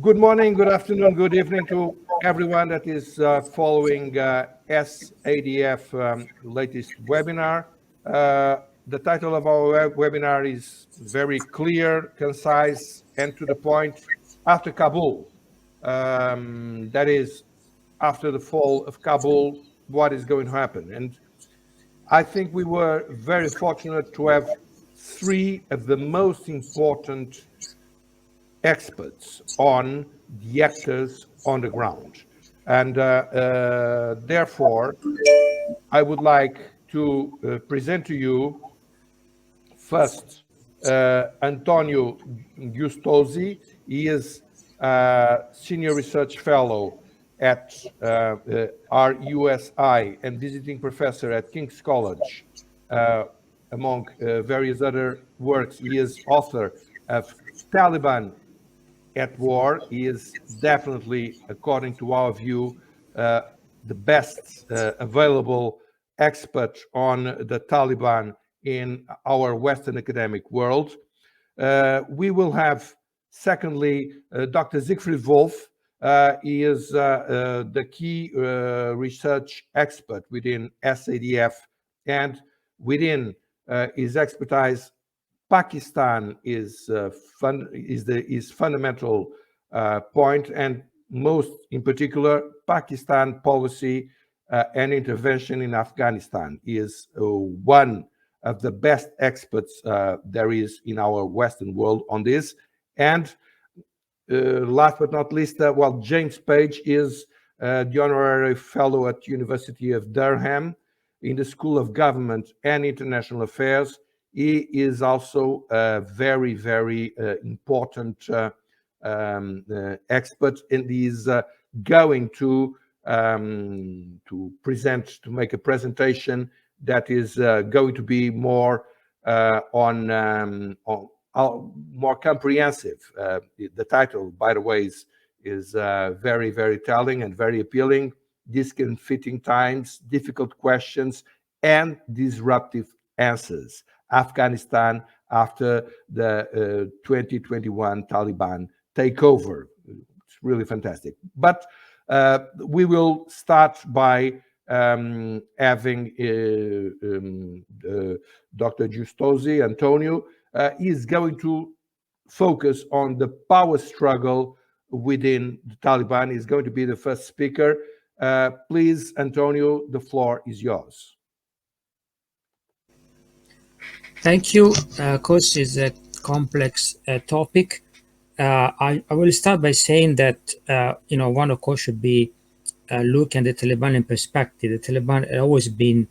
Good morning, good afternoon, good evening to everyone that is following SADF latest webinar. The title of our webinar is very clear, concise, and to the point. After Kabul, that is, after the fall of Kabul, what is going to happen? And I think we were very fortunate to have three of the most important experts on the actors on the ground. And therefore, I would like to present to you first Antonio Giustozzi. He is Senior Research Fellow at RUSI and visiting professor at King's College. Among various other works, he is author of Taliban at War. He is definitely, according to our view, the best available expert on the Taliban in our Western academic world. We will have, secondly, Dr. Siegfried O. He is the key research expert within SADF, and within his expertise, Pakistan is fundamental point, and most in particular, Pakistan policy and intervention in Afghanistan. He is one of the best experts there is in our Western world on this. And last but not least, James Page is the honorary fellow at University of Durham in the School of Government and International Affairs. He is also a very, very important expert, and he's going to make a presentation that is going to be more more comprehensive. The title, by the way, is very, very telling and very appealing. Discomfiting times, difficult questions, and disruptive answers. Afghanistan after the 2021 Taliban takeover. It's really fantastic. But we will start by having Dr. Giustozzi, Antonio. Is going to focus on the power struggle within the Taliban. He's going to be the first speaker. Please, Antonio, the floor is yours. Thank you. Of course, it's a complex topic. I will start by saying that, one, of course, should be looking at the Taliban in perspective. The Taliban have always been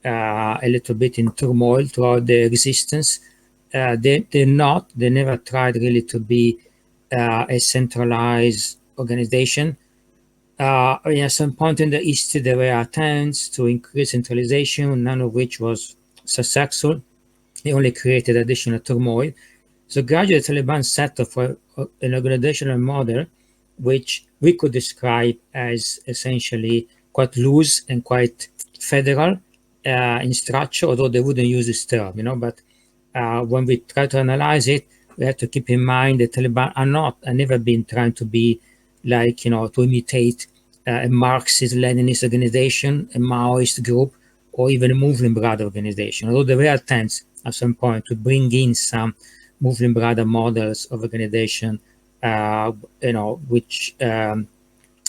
a little bit in turmoil throughout their existence. They never tried really to be a centralized organization. At some point in the East, there were attempts to increase centralization, none of which was successful. It only created additional turmoil. So gradually, the Taliban set up for an organizational model, which we could describe as essentially quite loose and quite federal in structure, although they wouldn't use this term, But when we try to analyze it, we have to keep in mind the Taliban are never been trying to be like, to imitate a Marxist Leninist organization, a Maoist group, or even a Muslim Brother organization. Although there were attempts at some point to bring in some Muslim Brother models of organization, which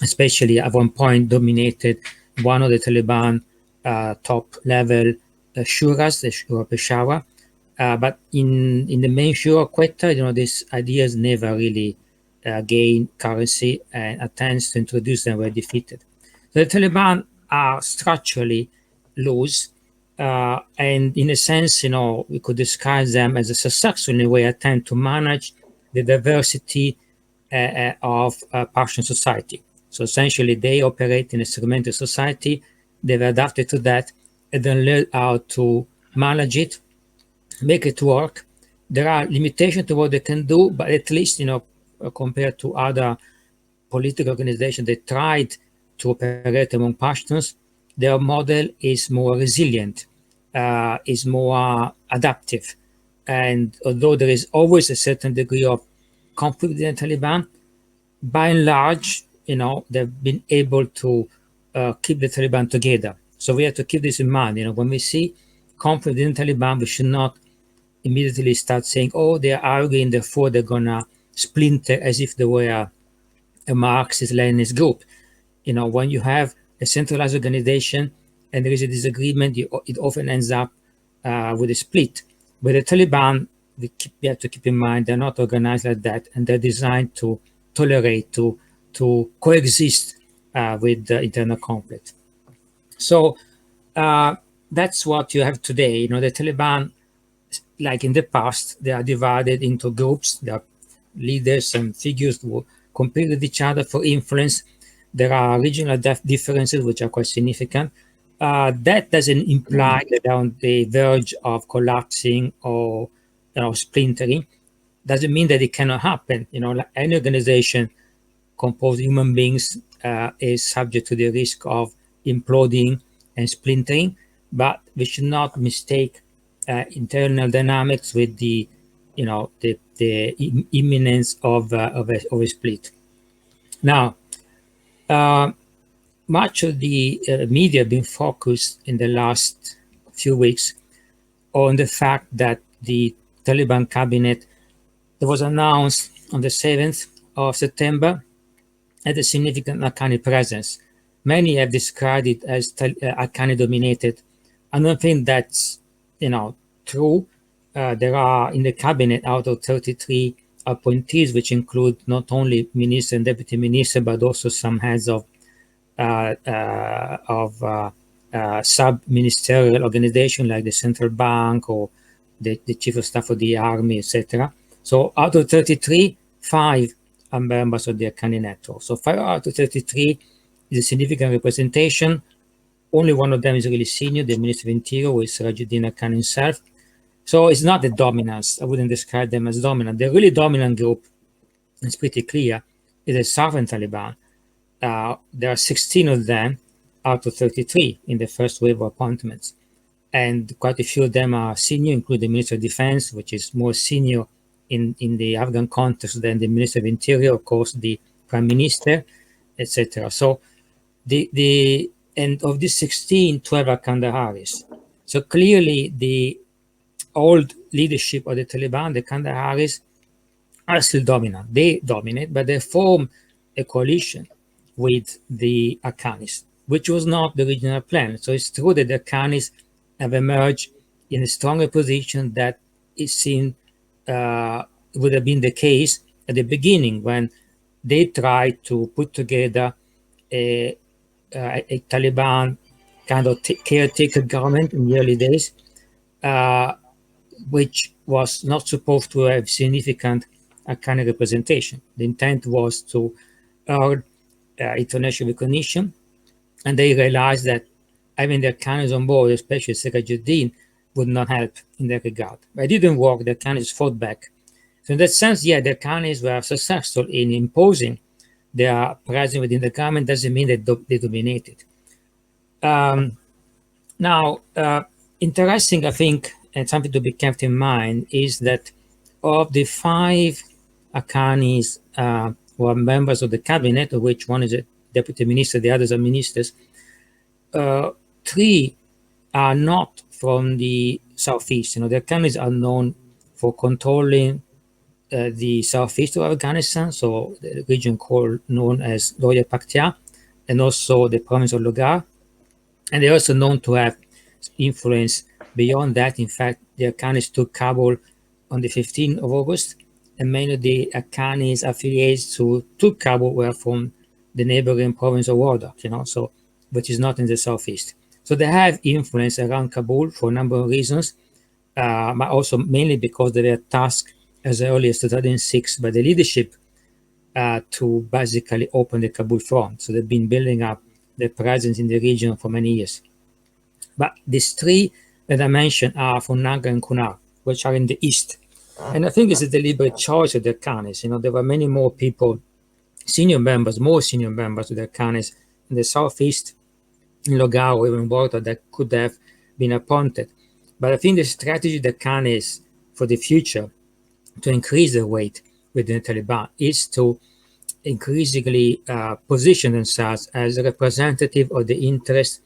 especially at one point dominated one of the Taliban top level shuras, the Shura Peshawar. But in the main Shura Quetta, these ideas never really gained currency, and attempts to introduce them were defeated. The Taliban are structurally loose, and in a sense, we could describe them as a successful, in a way, attempt to manage the diversity of Pashtun society. So essentially, they operate in a segmented society. They've adapted to that, and then learn how to manage it, make it work. There are limitations to what they can do, but at least, compared to other political organizations that tried to operate among Pashtuns, their model is more resilient, is more adaptive. And although there is always a certain degree of conflict within the Taliban, by and large, they've been able to keep the Taliban together. So we have to keep this in mind. When we see conflict in Taliban, we should not immediately start saying, oh, they're arguing, therefore they're gonna splinter as if they were a Marxist-Leninist group. When you have a centralized organization and there is a disagreement, it often ends up with a split. But the Taliban, we have to keep in mind, they're not organized like that, and they're designed to tolerate, to coexist with the internal conflict. So that's what you have today. The Taliban, like in the past, they are divided into groups. There are leaders and figures who compete with each other for influence. There are regional differences which are quite significant. That doesn't imply that they're on the verge of collapsing or splintering. Doesn't mean that it cannot happen. Like any organization composed of human beings is subject to the risk of imploding and splintering, but we should not mistake internal dynamics with the imminence of a split. Now, much of the media have been focused in the last few weeks on the fact that the Taliban cabinet that was announced on the 7th of September had a significant Haqqani presence. Many have described it as Haqqani dominated. I don't think that's true. There are in the cabinet out of 33 appointees, which include not only minister and deputy minister, but also some heads of sub-ministerial organization like the central bank or the chief of staff of the army, etc. So out of 33, 5 are members of the Haqqani network. So 5 out of 33 is a significant representation. Only one of them is really senior, the Minister of Interior, who is Sirajuddin Haqqani himself. So it's not a dominance. I wouldn't describe them as dominant. The really dominant group, it's pretty clear, is the Southern Taliban. There are 16 of them out of 33 in the first wave of appointments. And quite a few of them are senior, including the Minister of Defense, which is more senior in the Afghan context than the Minister of Interior, of course, the Prime Minister, etc. So and of these 16, 12 are Kandaharis. So clearly the old leadership of the Taliban, the Kandaharis, are still dominant. They dominate, but they form a coalition with the Haqqanis, which was not the original plan. So it's true that the Haqqanis have emerged in a stronger position that it seemed would have been the case at the beginning when they tried to put together a Taliban kind of caretaker government in the early days, which was not supposed to have significant Haqqani representation. The intent was to earn international recognition, and they realized that having the Haqqanis on board, especially Sirajuddin, would not help in that regard. But it didn't work. The Haqqanis fought back. So in that sense, yeah, the Haqqanis were successful in imposing their presence within the government. Doesn't mean that they dominated. Now, interesting, I think, and something to be kept in mind is that of the 5 Haqqanis who are members of the cabinet, of which one is a deputy minister, the others are ministers, 3 are not from the southeast. The Haqqanis are known for controlling the southeast of Afghanistan, so the region known as Loya Paktia, and also the province of Logar. And they're also known to have influence beyond that. In fact, the Haqqanis took Kabul on the 15th of August, and many of the Haqqanis affiliates who took Kabul were from the neighboring province of Wardak, so which is not in the southeast. So they have influence around Kabul for a number of reasons, but also mainly because they were tasked as early as 2006 by the leadership to basically open the Kabul front. So they've been building up their presence in the region for many years. But these 3 that I mentioned are from Naga and Kunar, which are in the east. And I think it's a deliberate choice of the Haqqanis. There were many more people, more senior members of the Haqqanis in the southeast, in Logar or even Warta, that could have been appointed. But I think the strategy of the Haqqanis for the future to increase their weight within the Taliban is to increasingly position themselves as a representative of the interest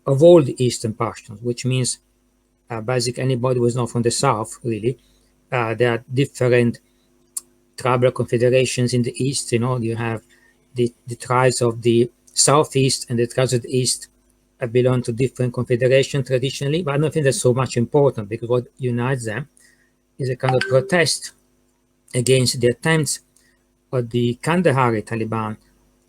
of all the Eastern Pashtuns, which means basically anybody who is not from the south, really. There are different tribal confederations in the east. You have the tribes of the southeast and the tribes of the east belong to different confederations traditionally, but I don't think that's so much important, because what unites them is a kind of protest against the attempts of the Kandahari Taliban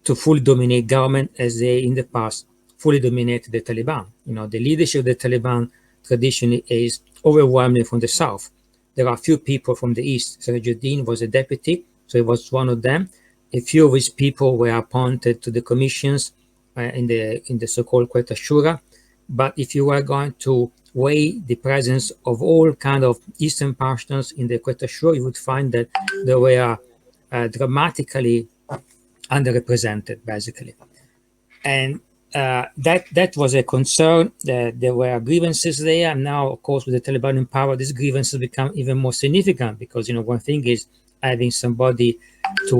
to fully dominate government, as they in the past fully dominated the Taliban. The leadership of the Taliban traditionally is overwhelmingly from the south. There are a few people from the east. Sirajuddin was a deputy, so he was one of them. A few of his people were appointed to the commissions in the so-called Quetta Shura. But if you were going to weigh the presence of all kind of Eastern Pashtuns in the Quetta Shura, you would find that they were dramatically underrepresented, basically. And that was a concern. That there were grievances there, and now, of course, with the Taliban in power, these grievances become even more significant, because one thing is having somebody to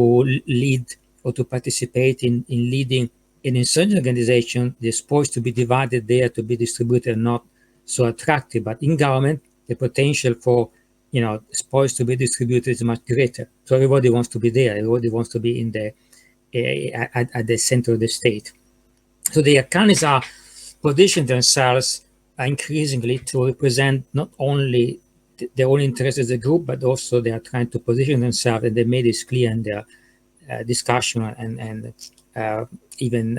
lead or to participate in leading an insurgent organization. They're supposed to be divided there, to be distributed, not so attractive. But in government, the potential for supposed to be distributed is much greater. So everybody wants to be there. Everybody wants to be in the at the center of the state. So the Haqqanis are positioned themselves increasingly to represent not only their own interests as a group, but also they are trying to position themselves, and they made this clear in their discussion and even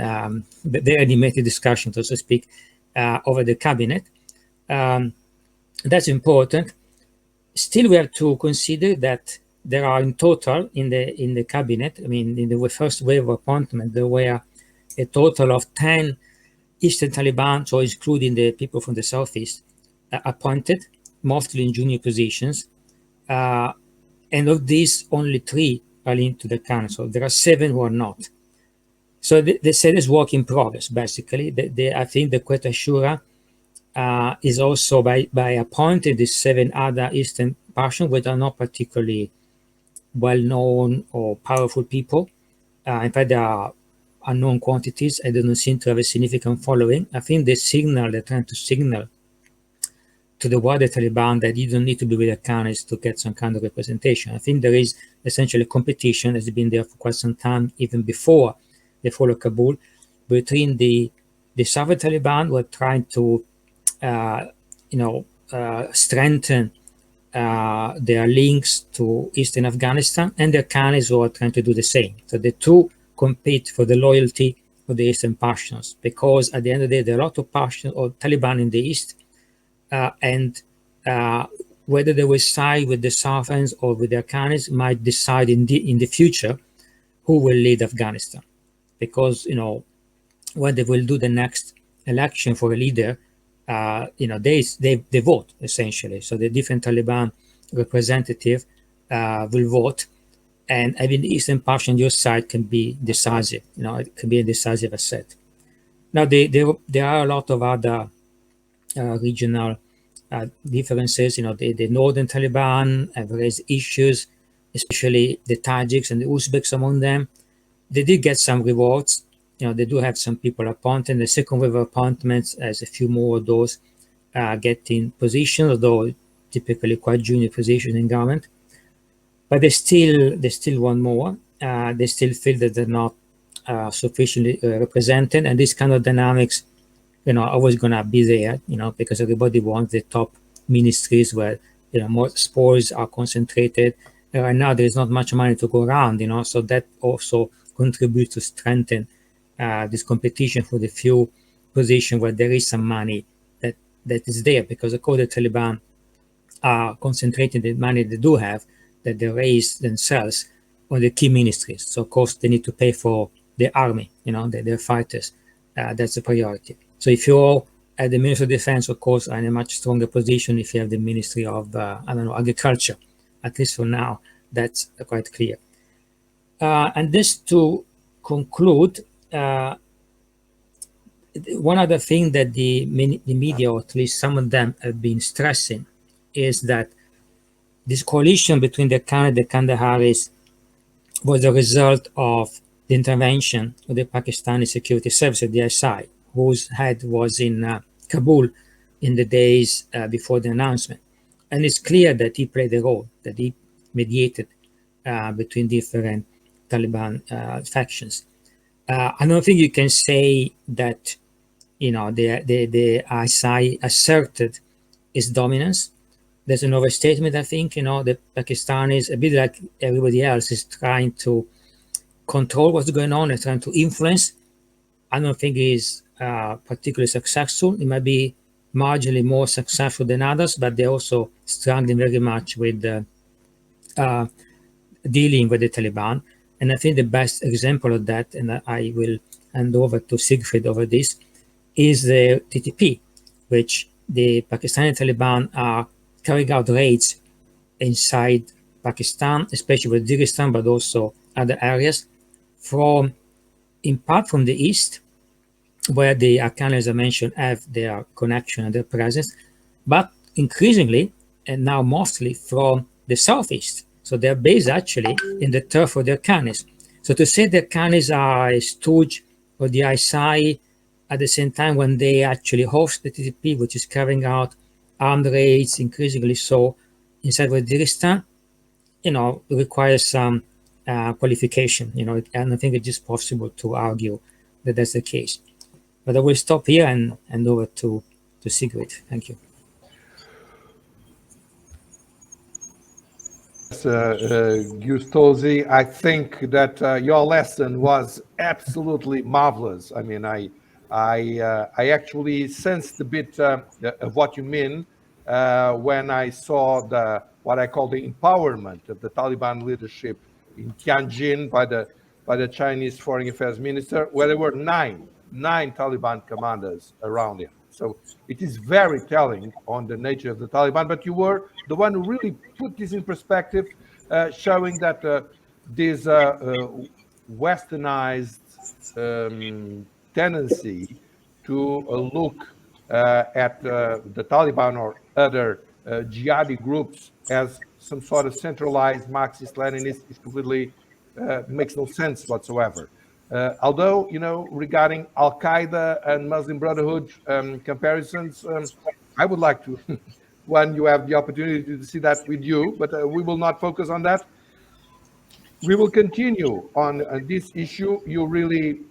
very animated discussion, so to speak, over the cabinet. That's important. Still, we have to consider that there are in total in the cabinet, in the first wave of appointment, there were a total of 10 Eastern Taliban, so including the people from the southeast, appointed, mostly in junior positions. And of these, only 3 are linked to the council. There are 7 who are not. So they say it's work in progress, basically. I think the Quetta Shura is also by appointing these 7 other Eastern Pashtuns, which are not particularly well-known or powerful people. In fact, there are unknown quantities and they don't seem to have a significant following. I think they're trying to signal to the wider Taliban that you don't need to be with Afghanis to get some kind of representation. I think there is essentially competition, has been there for quite some time, even before the fall of Kabul, between the Southern Taliban, who are trying to strengthen their links to Eastern Afghanistan, and the Afghanis who are trying to do the same. So the two compete for the loyalty of the Eastern Pashtuns, because at the end of the day, there are a lot of Pashtun or Taliban in the East, and whether they will side with the Southerns or with the Afghanis might decide in the future who will lead Afghanistan. Because, when they will do the next election for a leader, they vote, essentially. So the different Taliban representative will vote, and having the Eastern Pashtun on your side can be decisive. It can be a decisive asset. Now, there are a lot of other regional differences. The Northern Taliban have raised issues, especially the Tajiks and the Uzbeks among them. They did get some rewards. They do have some people appointed. The second wave of appointments, as a few more of those getting positions, although typically quite junior positions in government. But they still want more. They still feel that they're not sufficiently represented, and this kind of dynamics, always gonna be there. Because everybody wants the top ministries where more spoils are concentrated. Right now, there is not much money to go around. So that also contributes to strengthen this competition for the few positions where there is some money that is there, because of course the Taliban are concentrating the money they do have, that they raise themselves on the key ministries. So of course they need to pay for the army, their fighters. That's a priority. So if you're at the Ministry of Defense, of course, are in a much stronger position if you have the Ministry of Agriculture. At least for now, that's quite clear. And just to conclude, one other thing that the media, or at least some of them, have been stressing is that this coalition between the Khan and the Kandaharis was the result of the intervention of the Pakistani security service, the ISI, whose head was in Kabul in the days before the announcement. And it's clear that he played a role, that he mediated between different Taliban factions. I don't think you can say that the ISI asserted its dominance. There's an overstatement, I think. The Pakistanis, a bit like everybody else, is trying to control what's going on and trying to influence. I don't think it's particularly successful. It might be marginally more successful than others, but they're also struggling very much with dealing with the Taliban. And I think the best example of that, and I will hand over to Siegfried over this, is the TTP, which the Pakistani Taliban are carrying out raids inside Pakistan, especially with Dagestan, but also other areas, in part from the east, where the Haqqani, as I mentioned, have their connection and their presence, but increasingly, and now mostly from the southeast. So they're based actually in the turf of the Haqqanis. So to say the Haqqanis are a stooge of the ISI at the same time when they actually host the TTP, which is carrying out armed raids, increasingly so, inside Dagestan, requires some qualification, and I think it is possible to argue that that's the case. But I will stop here and hand over to Sigrid. Thank you. Giustozzi, I think that your lesson was absolutely marvelous. I mean, I actually sensed a bit of what you mean when I saw what I call the empowerment of the Taliban leadership in Tianjin by the Chinese Foreign Affairs Minister, where there were nine Taliban commanders around him. So it is very telling on the nature of the Taliban, but you were the one who really put this in perspective, showing that this westernized tendency to look at the Taliban or other jihadi groups as some sort of centralized Marxist-Leninist is completely makes no sense whatsoever. Although, regarding Al-Qaeda and Muslim Brotherhood comparisons, I would like to, when you have the opportunity to see that with you, but we will not focus on that. We will continue on this issue. You really,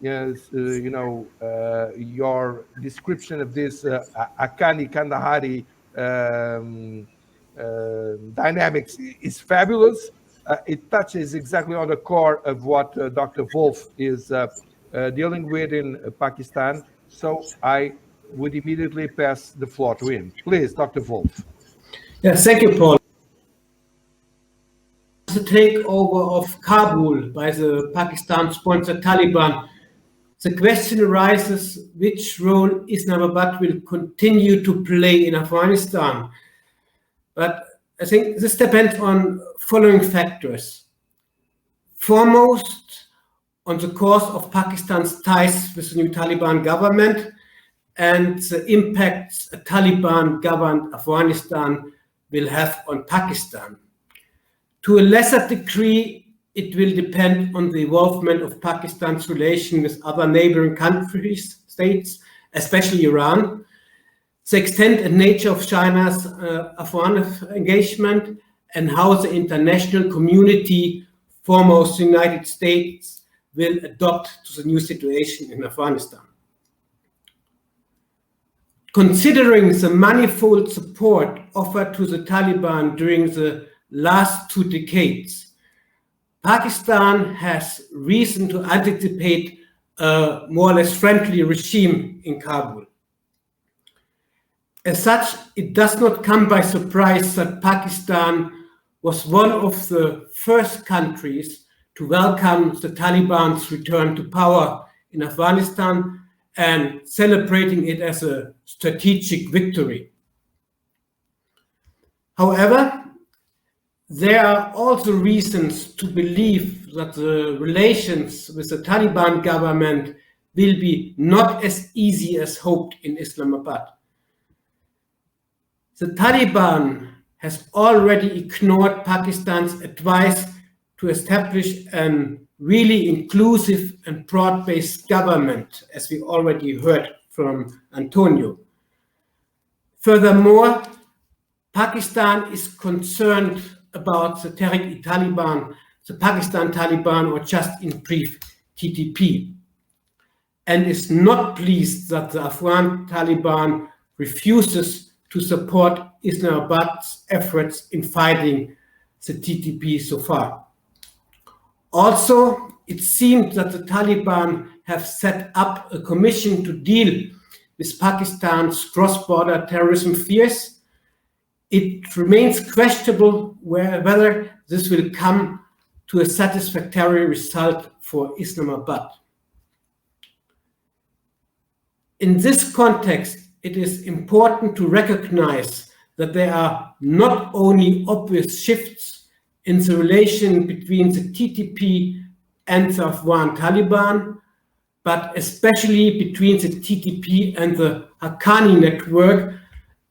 your description of this Haqqani Kandahari dynamics is fabulous. It touches exactly on the core of what Dr. Wolf is dealing with in Pakistan. So I would immediately pass the floor to him. Please, Dr. Wolf. Yes, thank you, Paul. The takeover of Kabul by the Pakistan-sponsored Taliban, the question arises which role Islamabad will continue to play in Afghanistan. But I think this depends on following factors. Foremost, on the course of Pakistan's ties with the new Taliban government and the impacts a Taliban-governed Afghanistan will have on Pakistan. To a lesser degree, it will depend on the involvement of Pakistan's relation with other neighboring countries, states, especially Iran, the extent and nature of China's Afghan engagement, and how the international community, foremost the United States, will adapt to the new situation in Afghanistan. Considering the manifold support offered to the Taliban during the last 2 decades, Pakistan has reason to anticipate a more or less friendly regime in Kabul. As such, it does not come by surprise that Pakistan was one of the first countries to welcome the Taliban's return to power in Afghanistan and celebrating it as a strategic victory. However, there are also reasons to believe that the relations with the Taliban government will be not as easy as hoped in Islamabad. The Taliban has already ignored Pakistan's advice to establish a really inclusive and broad-based government, as we already heard from Antonio. Furthermore, Pakistan is concerned about the Tehrik-e-Taliban, the Pakistan Taliban, or just in brief, TTP, and is not pleased that the Afghan Taliban refuses to support Islamabad's efforts in fighting the TTP so far. Also, it seems that the Taliban have set up a commission to deal with Pakistan's cross-border terrorism fears. It remains questionable whether this will come to a satisfactory result for Islamabad. In this context, it is important to recognize that there are not only obvious shifts in the relation between the TTP and the Afghan Taliban, but especially between the TTP and the Haqqani network,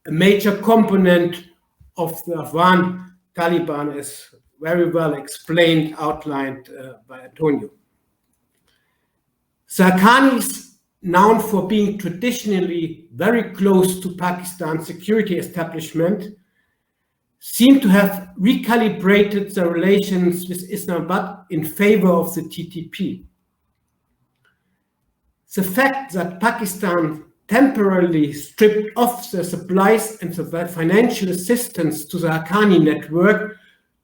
a major component of the Afghan Taliban, as very well explained, outlined by Antonio. The Haqqanis, known for being traditionally very close to Pakistan's security establishment, seem to have recalibrated their relations with Islamabad in favor of the TTP. The fact that Pakistan temporarily stripped off the supplies and the financial assistance to the Haqqani network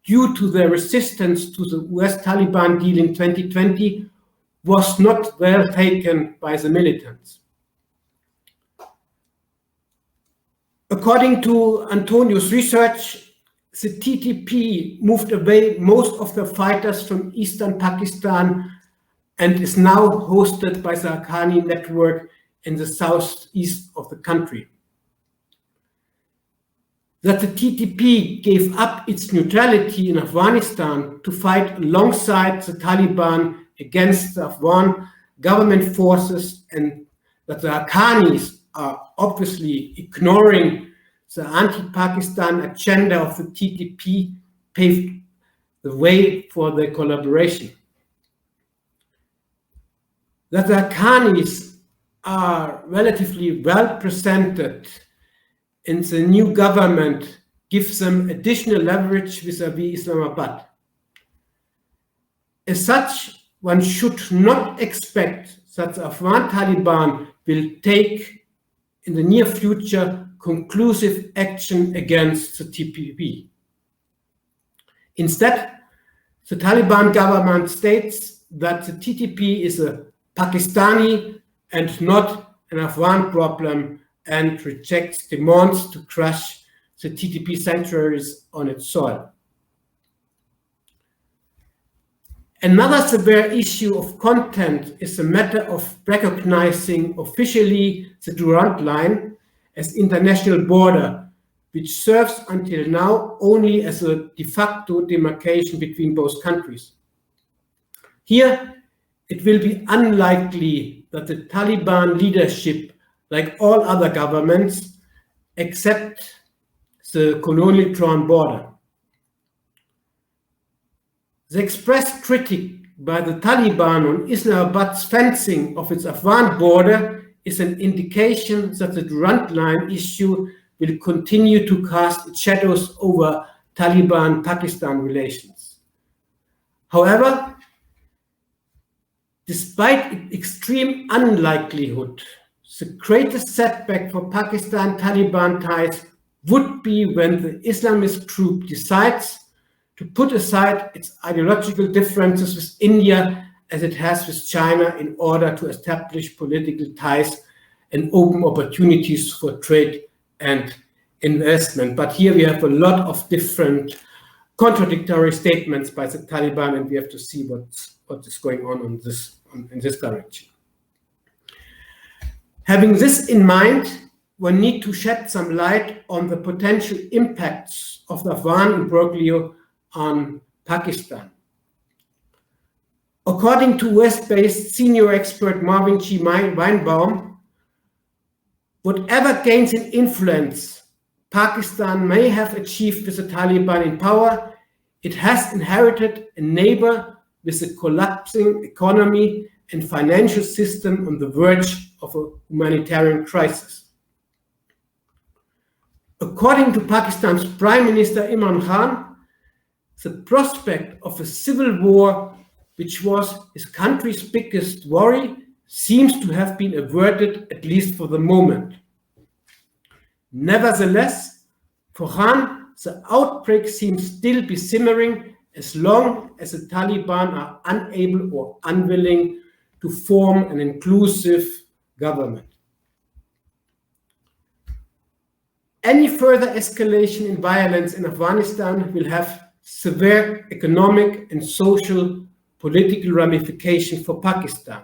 due to their resistance to the US-Taliban deal in 2020 was not well taken by the militants. According to Antonio's research, the TTP moved away most of the fighters from Eastern Pakistan and is now hosted by the Haqqani network in the southeast of the country. That the TTP gave up its neutrality in Afghanistan to fight alongside the Taliban against the Afghan government forces, and that the Haqqanis are obviously ignoring the anti-Pakistan agenda of the TTP paved the way for the collaboration. That the Haqqanis are relatively well presented in the new government gives them additional leverage vis-à-vis Islamabad. As such, one should not expect that the Afghan Taliban will take in the near future conclusive action against the TTP. Instead, the Taliban government states that the TTP is a Pakistani and not an Afghan problem, and rejects demands to crush the TTP sanctuaries on its soil. Another severe issue of content is the matter of recognizing officially the Durand Line as international border, which serves until now only as a de facto demarcation between both countries. Here, it will be unlikely that the Taliban leadership, like all other governments, accept the colonial drawn border. The expressed critique by the Taliban on Islamabad's fencing of its Afghan border is an indication that the Durand Line issue will continue to cast its shadows over Taliban-Pakistan relations. However, despite extreme unlikelihood, the greatest setback for Pakistan-Taliban ties would be when the Islamist group decides to put aside its ideological differences with India as it has with China in order to establish political ties and open opportunities for trade and investment. But here we have a lot of different contradictory statements by the Taliban, and we have to see what is going on in this direction. Having this in mind, one needs to shed some light on the potential impacts of the Afghan imbroglio on Pakistan. According to US-based senior expert Marvin G. Weinbaum, whatever gains in influence Pakistan may have achieved with the Taliban in power, it has inherited a neighbor with a collapsing economy and financial system on the verge of a humanitarian crisis. According to Pakistan's Prime Minister Imran Khan, the prospect of a civil war, which was his country's biggest worry, seems to have been averted, at least for the moment. Nevertheless, for Khan, the outbreak seems still be simmering as long as the Taliban are unable or unwilling to form an inclusive government. Any further escalation in violence in Afghanistan will have severe economic and social political ramifications for Pakistan.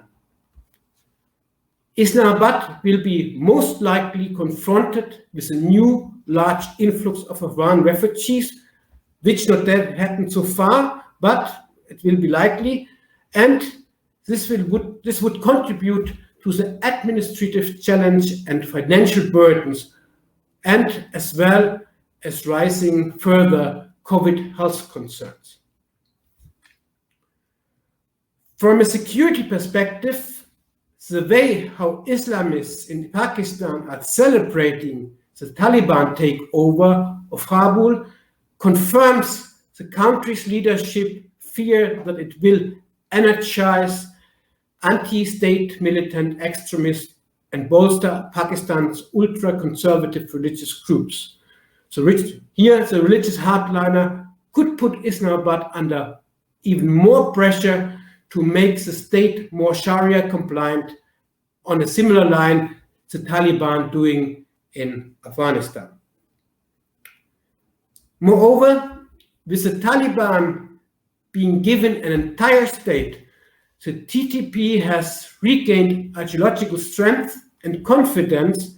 Islamabad will be most likely confronted with a new large influx of Afghan refugees, which not that happened so far, but it will be likely, and this would contribute to the administrative challenge and financial burdens, and as well as rising further COVID health concerns. From a security perspective, the way how Islamists in Pakistan are celebrating the Taliban takeover of Kabul confirms the country's leadership fear that it will energize anti-state militant extremists and bolster Pakistan's ultra-conservative religious groups. So here, the religious hardliner could put Islamabad under even more pressure to make the state more Sharia compliant, on a similar line the Taliban doing in Afghanistan. Moreover, with the Taliban being given an entire state, the TTP has regained ideological strength and confidence,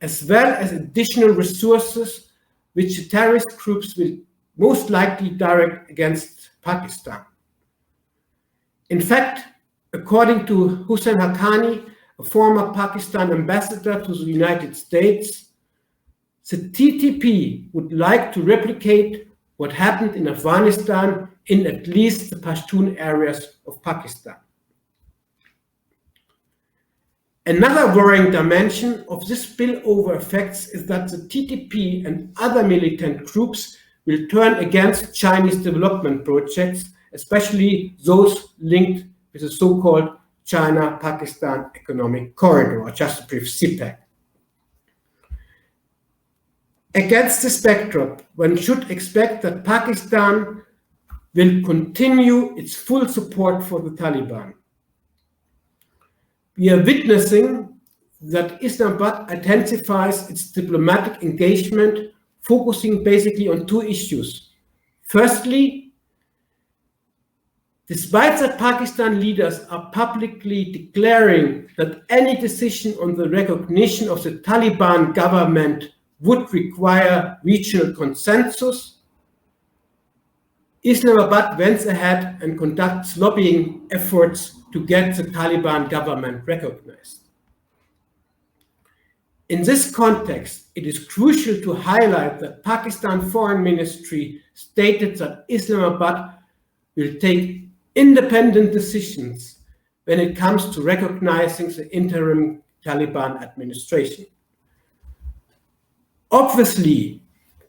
as well as additional resources which the terrorist groups will most likely direct against Pakistan. In fact, according to Hussein Haqqani, a former Pakistan ambassador to the United States, the TTP would like to replicate what happened in Afghanistan in at least the Pashtun areas of Pakistan. Another worrying dimension of this spillover effects is that the TTP and other militant groups will turn against Chinese development projects, especially those linked with the so-called China-Pakistan Economic Corridor, or just a brief CPEC. Against this backdrop, one should expect that Pakistan will continue its full support for the Taliban. We are witnessing that Islamabad intensifies its diplomatic engagement, focusing basically on two issues. Firstly, despite that Pakistan leaders are publicly declaring that any decision on the recognition of the Taliban government would require regional consensus, Islamabad went ahead and conducts lobbying efforts to get the Taliban government recognized. In this context, it is crucial to highlight that Pakistan Foreign Ministry stated that Islamabad will take independent decisions when it comes to recognizing the interim Taliban administration. Obviously,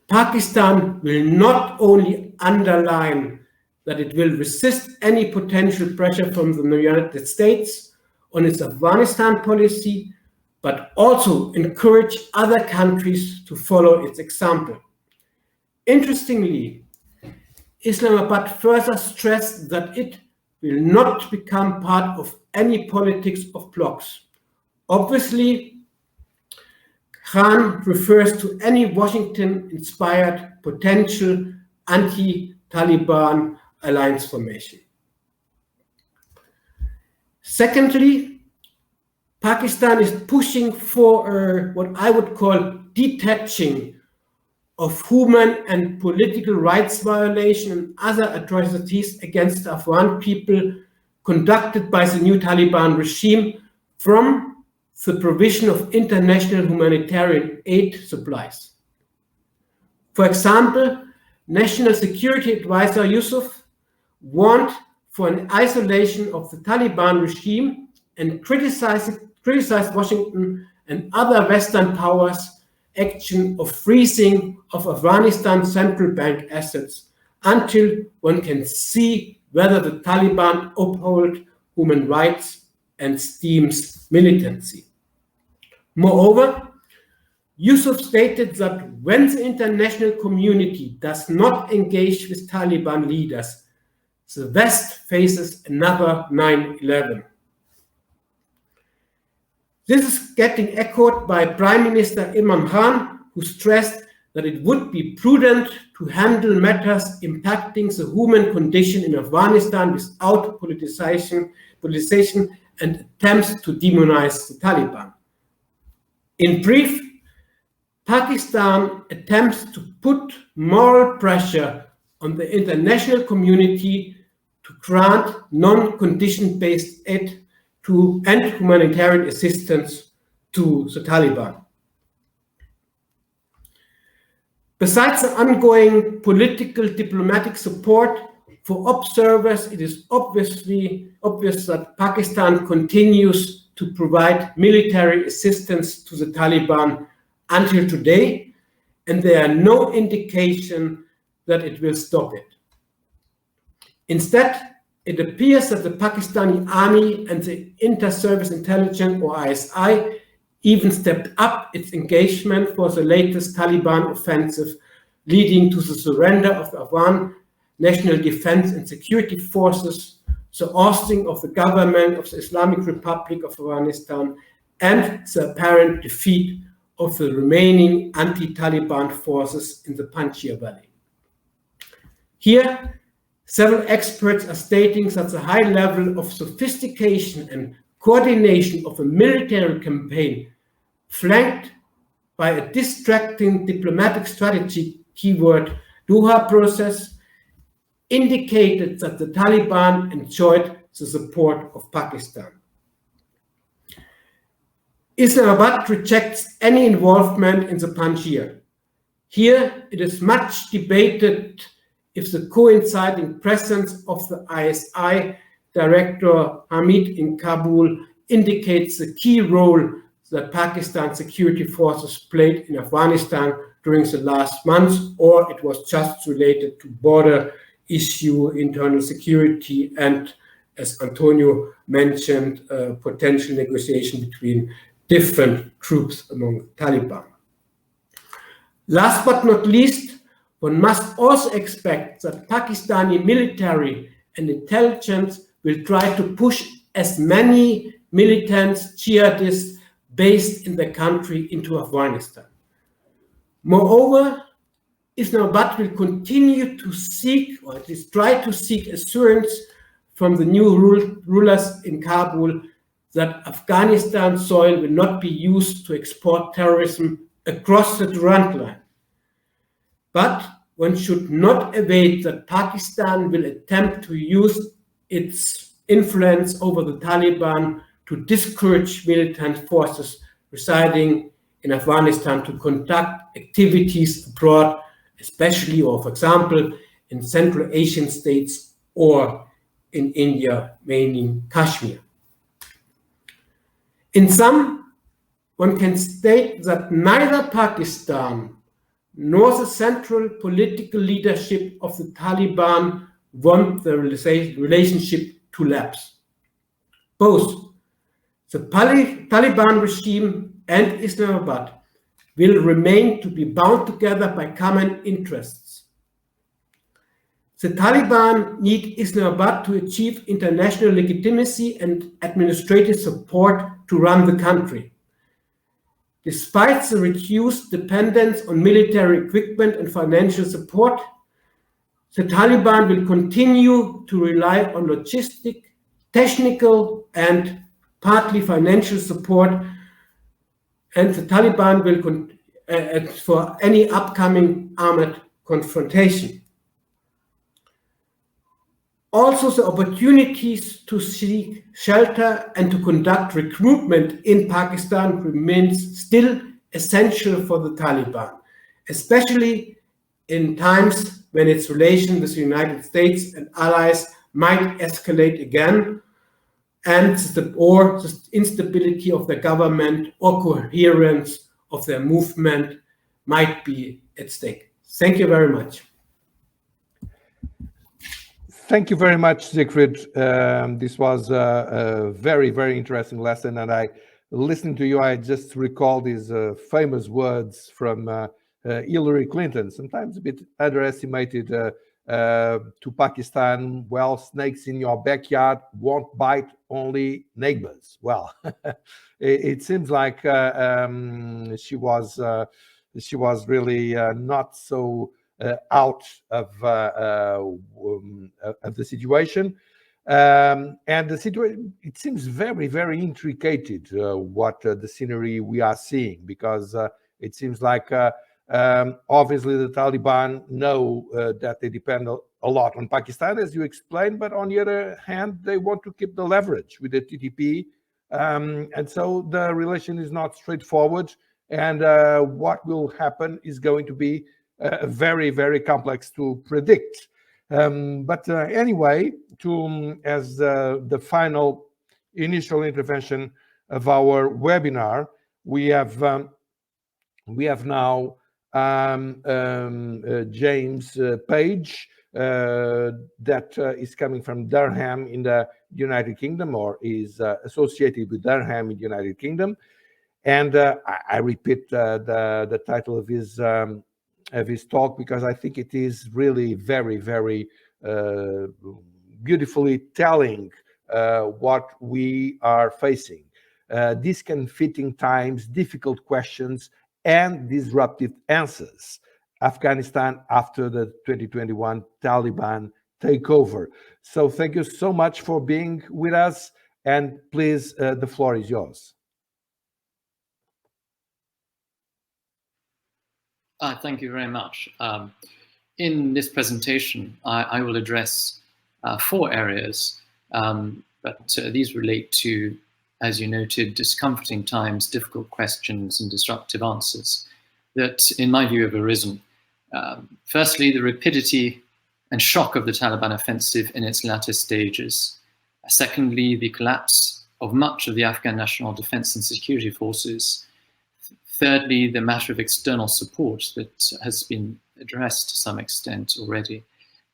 Pakistan will not only underline that it will resist any potential pressure from the United States on its Afghanistan policy, but also encourage other countries to follow its example. Interestingly, Islamabad further stressed that it will not become part of any politics of blocs. Obviously, Khan refers to any Washington-inspired potential anti-Taliban alliance formation. Secondly, Pakistan is pushing for what I would call detaching of human and political rights violation and other atrocities against the Afghan people conducted by the new Taliban regime from the provision of international humanitarian aid supplies. For example, National Security Advisor Yusuf warned for an isolation of the Taliban regime and criticized Washington and other Western powers' action of freezing of Afghanistan's central bank assets until one can see whether the Taliban uphold human rights and steams militancy. Moreover, Yusuf stated that when the international community does not engage with Taliban leaders, the West faces another 9/11. This is getting echoed by Prime Minister Imran Khan, who stressed that it would be prudent to handle matters impacting the human condition in Afghanistan without politicization and attempts to demonize the Taliban. In brief, Pakistan attempts to put moral pressure on the international community to grant non-condition-based aid to and humanitarian assistance to the Taliban. Besides the ongoing political diplomatic support for observers, it is obvious that Pakistan continues to provide military assistance to the Taliban until today, and there are no indication that it will stop it. Instead, it appears that the Pakistani army and the Inter-Service Intelligence, or ISI, even stepped up its engagement for the latest Taliban offensive, leading to the surrender of the Afghan National Defense and Security Forces, the ousting of the government of the Islamic Republic of Afghanistan, and the apparent defeat of the remaining anti-Taliban forces in the Panjshir Valley. Here, several experts are stating that the high level of sophistication and coordination of a military campaign, flanked by a distracting diplomatic strategy, keyword Doha process, indicated that the Taliban enjoyed the support of Pakistan. Islamabad rejects any involvement in the Panjshir. Here, it is much debated if the coinciding presence of the ISI Director Hamid in Kabul indicates the key role that Pakistan's security forces played in Afghanistan during the last months, or it was just related to border issue, internal security, and, as Antonio mentioned, potential negotiation between different groups among Taliban. Last but not least, one must also expect that Pakistani military and intelligence will try to push as many militants, jihadists based in the country into Afghanistan. Moreover, Islamabad will continue to seek, or at least try to seek, assurance from the new rulers in Kabul that Afghanistan soil will not be used to export terrorism across the Durand Line. But one should not evade that Pakistan will attempt to use its influence over the Taliban to discourage militant forces residing in Afghanistan to conduct activities abroad, especially, or for example, in Central Asian states or in India, mainly Kashmir. In sum, one can state that neither Pakistan nor the central political leadership of the Taliban want the relationship to lapse. Both the Taliban regime and Islamabad will remain to be bound together by common interests. The Taliban need Islamabad to achieve international legitimacy and administrative support to run the country. Despite the reduced dependence on military equipment and financial support, the Taliban will continue to rely on logistic, technical, and partly financial support, and the Taliban will for any upcoming armed confrontation. Also, the opportunities to seek shelter and to conduct recruitment in Pakistan remains still essential for the Taliban, especially in times when its relation with the United States and allies might escalate again, and or the instability of the government or coherence of their movement might be at stake. Thank you very much. Thank you very much, Siegfried. This was a very, very interesting lesson, and listening to you, I just recall these famous words from Hillary Clinton, sometimes a bit underestimated, to Pakistan. Well, snakes in your backyard won't bite only neighbors. Well, it seems like she was really not so out of the situation. And the situation, it seems very, very intricate, what the scenery we are seeing, because it seems like obviously the Taliban know that they depend a lot on Pakistan, as you explained, but on the other hand, they want to keep the leverage with the TTP. And so the relation is not straightforward, and what will happen is going to be very, very complex to predict. But anyway, as the final initial intervention of our webinar, we have now James Page, that is coming from Durham in the United Kingdom, or is associated with Durham in the United Kingdom. And I repeat the title of his talk because I think it is really very, very beautifully telling what we are facing. Discomfiting times, difficult questions, and disruptive answers. Afghanistan after the 2021 Taliban takeover. So thank you so much for being with us, and please, the floor is yours. Thank you very much. In this presentation, I will address 4 areas, but these relate to, as you noted, discomforting times, difficult questions, and disruptive answers that, in my view, have arisen. Firstly, the rapidity and shock of the Taliban offensive in its latter stages. Secondly, the collapse of much of the Afghan National Defense and Security Forces. Thirdly, the matter of external support that has been addressed to some extent already.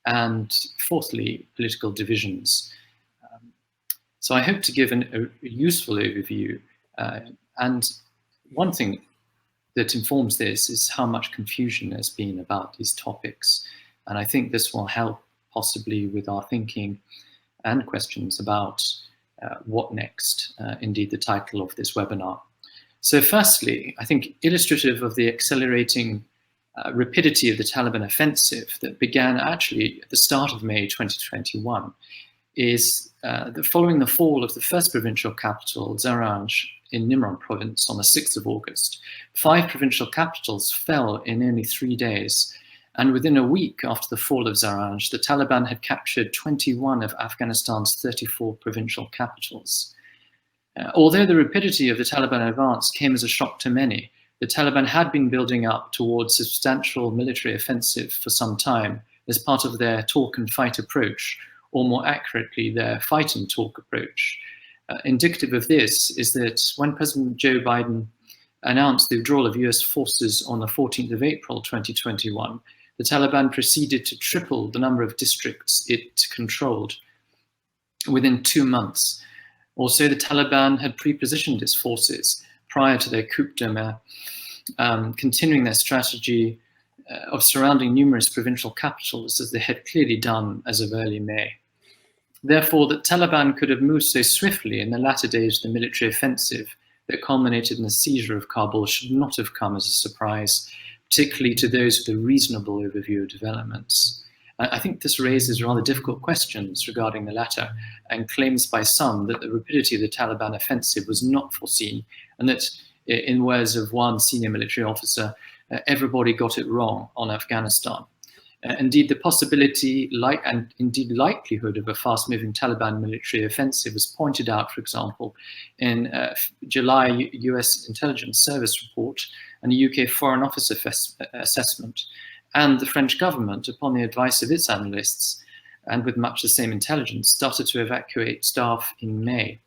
And fourthly, political divisions. So I hope to give a useful overview. And one thing that informs this is how much confusion there's been about these topics. And I think this will help possibly with our thinking and questions about what next, indeed the title of this webinar. So firstly, I think illustrative of the accelerating rapidity of the Taliban offensive that began actually at the start of May 2021 is that following the fall of the first provincial capital, Zaranj, in Nimran province on the 6th of August, 5 provincial capitals fell in only 3 days. And within a week after the fall of Zaranj, the Taliban had captured 21 of Afghanistan's 34 provincial capitals. Although the rapidity of the Taliban advance came as a shock to many, the Taliban had been building up towards substantial military offensive for some time as part of their talk and fight approach, or more accurately, their fight and talk approach. Indicative of this is that when President Joe Biden announced the withdrawal of US forces on the 14th of April 2021, the Taliban proceeded to triple the number of districts it controlled within 2 months. Also, the Taliban had pre-positioned its forces prior to their coup d'etat, continuing their strategy of surrounding numerous provincial capitals, as they had clearly done as of early May. Therefore, the Taliban could have moved so swiftly in the latter days of the military offensive that culminated in the seizure of Kabul should not have come as a surprise, particularly to those with a reasonable overview of developments. I think this raises rather difficult questions regarding the latter, and claims by some that the rapidity of the Taliban offensive was not foreseen, and that, in words of one senior military officer, everybody got it wrong on Afghanistan. Indeed, the possibility, and indeed likelihood of a fast-moving Taliban military offensive was pointed out, for example, in July US Intelligence Service report and a UK Foreign Office assessment. And the French government, upon the advice of its analysts, and with much the same intelligence, started to evacuate staff in May.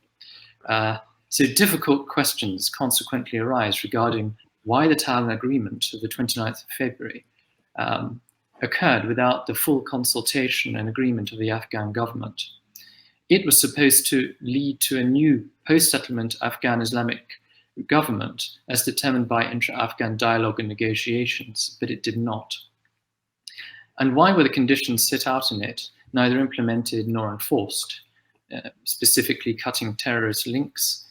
So difficult questions consequently arise regarding why the Taliban agreement of the 29th of February occurred without the full consultation and agreement of the Afghan government. It was supposed to lead to a new post-settlement Afghan Islamic government as determined by intra-Afghan dialogue and negotiations, but it did not. And why were the conditions set out in it neither implemented nor enforced, specifically cutting terrorist links?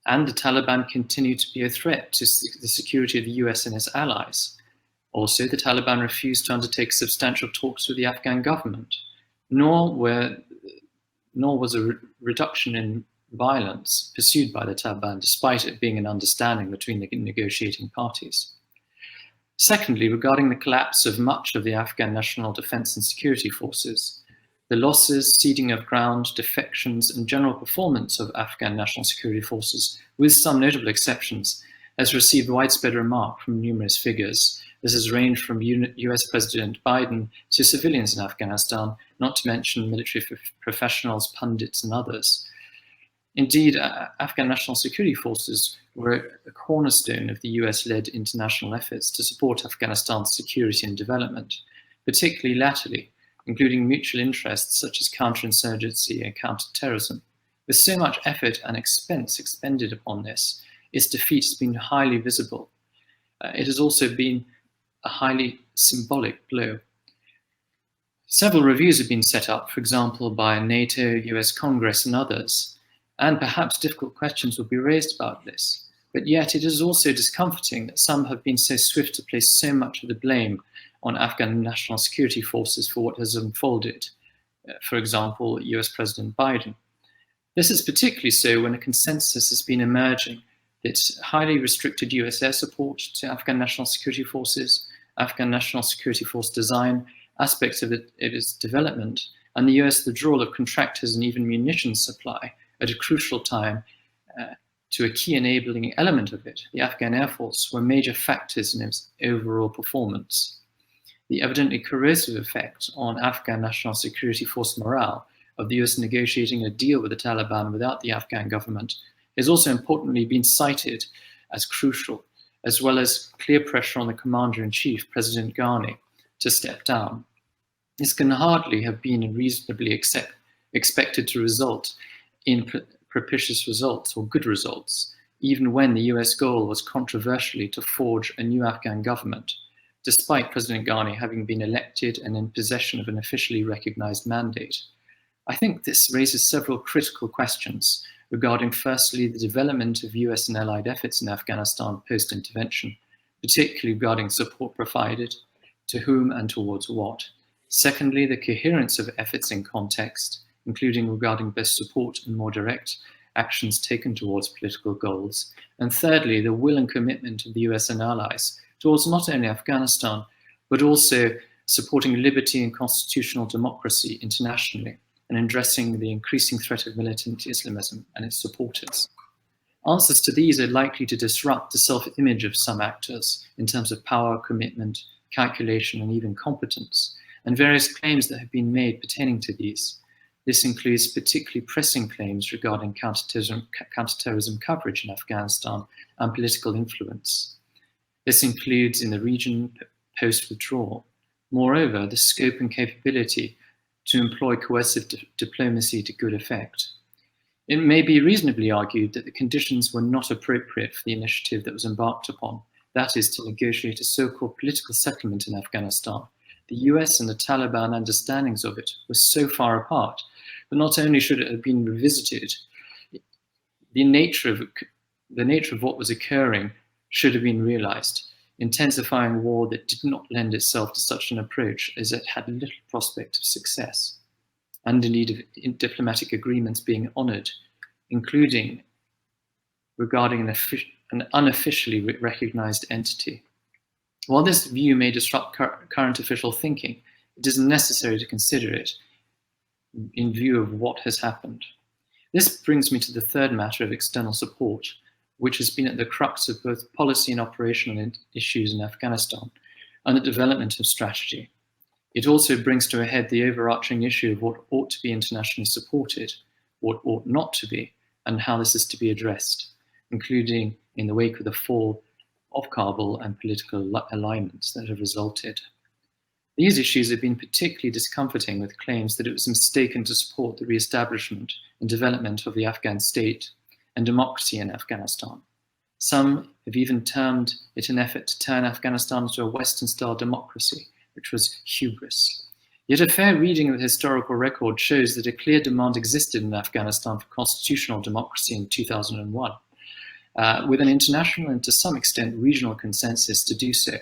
And the Taliban continued to be a threat to the security of the US and its allies. Also, the Taliban refused to undertake substantial talks with the Afghan government, nor was a reduction in violence pursued by the Taliban, despite it being an understanding between the negotiating parties. Secondly, regarding the collapse of much of the Afghan National Defense and Security Forces, the losses, ceding of ground, defections, and general performance of Afghan National Security Forces, with some notable exceptions, has received widespread remark from numerous figures. This has ranged from US President Biden to civilians in Afghanistan, not to mention military professionals, pundits, and others. Indeed, Afghan National Security Forces were a cornerstone of the US-led international efforts to support Afghanistan's security and development, particularly latterly, including mutual interests such as counterinsurgency and counterterrorism. With so much effort and expense expended upon this, its defeat has been highly visible. It has also been a highly symbolic blow. Several reviews have been set up, for example, by NATO, US Congress, and others, and perhaps difficult questions will be raised about this. But yet it is also discomforting that some have been so swift to place so much of the blame on Afghan National Security Forces for what has unfolded. For example, US President Biden. This is particularly so when a consensus has been emerging that highly restricted US air support to Afghan National Security Forces, Afghan National Security Force design, aspects of its development, and the US withdrawal of contractors and even munitions supply at a crucial time to a key enabling element of it, the Afghan Air Force, were major factors in its overall performance. The evidently corrosive effect on Afghan National Security Force morale of the US negotiating a deal with the Taliban without the Afghan government has also importantly been cited as crucial, as well as clear pressure on the Commander-in-Chief, President Ghani, to step down. This can hardly have been reasonably expected to result in propitious results or good results, even when the US goal was controversially to forge a new Afghan government, despite President Ghani having been elected and in possession of an officially recognized mandate. I think this raises several critical questions regarding, firstly, the development of US and allied efforts in Afghanistan post-intervention, particularly regarding support provided, to whom and towards what. Secondly, the coherence of efforts in context, including regarding best support and more direct actions taken towards political goals. And thirdly, the will and commitment of the US and allies towards not only Afghanistan, but also supporting liberty and constitutional democracy internationally, and addressing the increasing threat of militant Islamism and its supporters. Answers to these are likely to disrupt the self-image of some actors in terms of power, commitment, calculation, and even competence, and various claims that have been made pertaining to these. This includes particularly pressing claims regarding counterterrorism coverage in Afghanistan and political influence. This includes in the region post-withdrawal. Moreover, the scope and capability to employ coercive diplomacy to good effect. It may be reasonably argued that the conditions were not appropriate for the initiative that was embarked upon, that is, to negotiate a so-called political settlement in Afghanistan. The US and the Taliban understandings of it were so far apart, but not only should it have been revisited, the nature of what was occurring should have been realized, intensifying war that did not lend itself to such an approach as it had little prospect of success, and indeed of diplomatic agreements being honored, including regarding an unofficially recognized entity. While this view may disrupt current official thinking, it is necessary to consider it in view of what has happened. This brings me to the third matter of external support, which has been at the crux of both policy and operational issues in Afghanistan, and the development of strategy. It also brings to a head the overarching issue of what ought to be internationally supported, what ought not to be, and how this is to be addressed, including in the wake of the fall of Kabul and political alignments that have resulted. These issues have been particularly discomforting, with claims that it was mistaken to support the re-establishment and development of the Afghan state and democracy in Afghanistan. Some have even termed it an effort to turn Afghanistan into a Western-style democracy, which was hubris. Yet a fair reading of the historical record shows that a clear demand existed in Afghanistan for constitutional democracy in 2001, with an international and to some extent regional consensus to do so,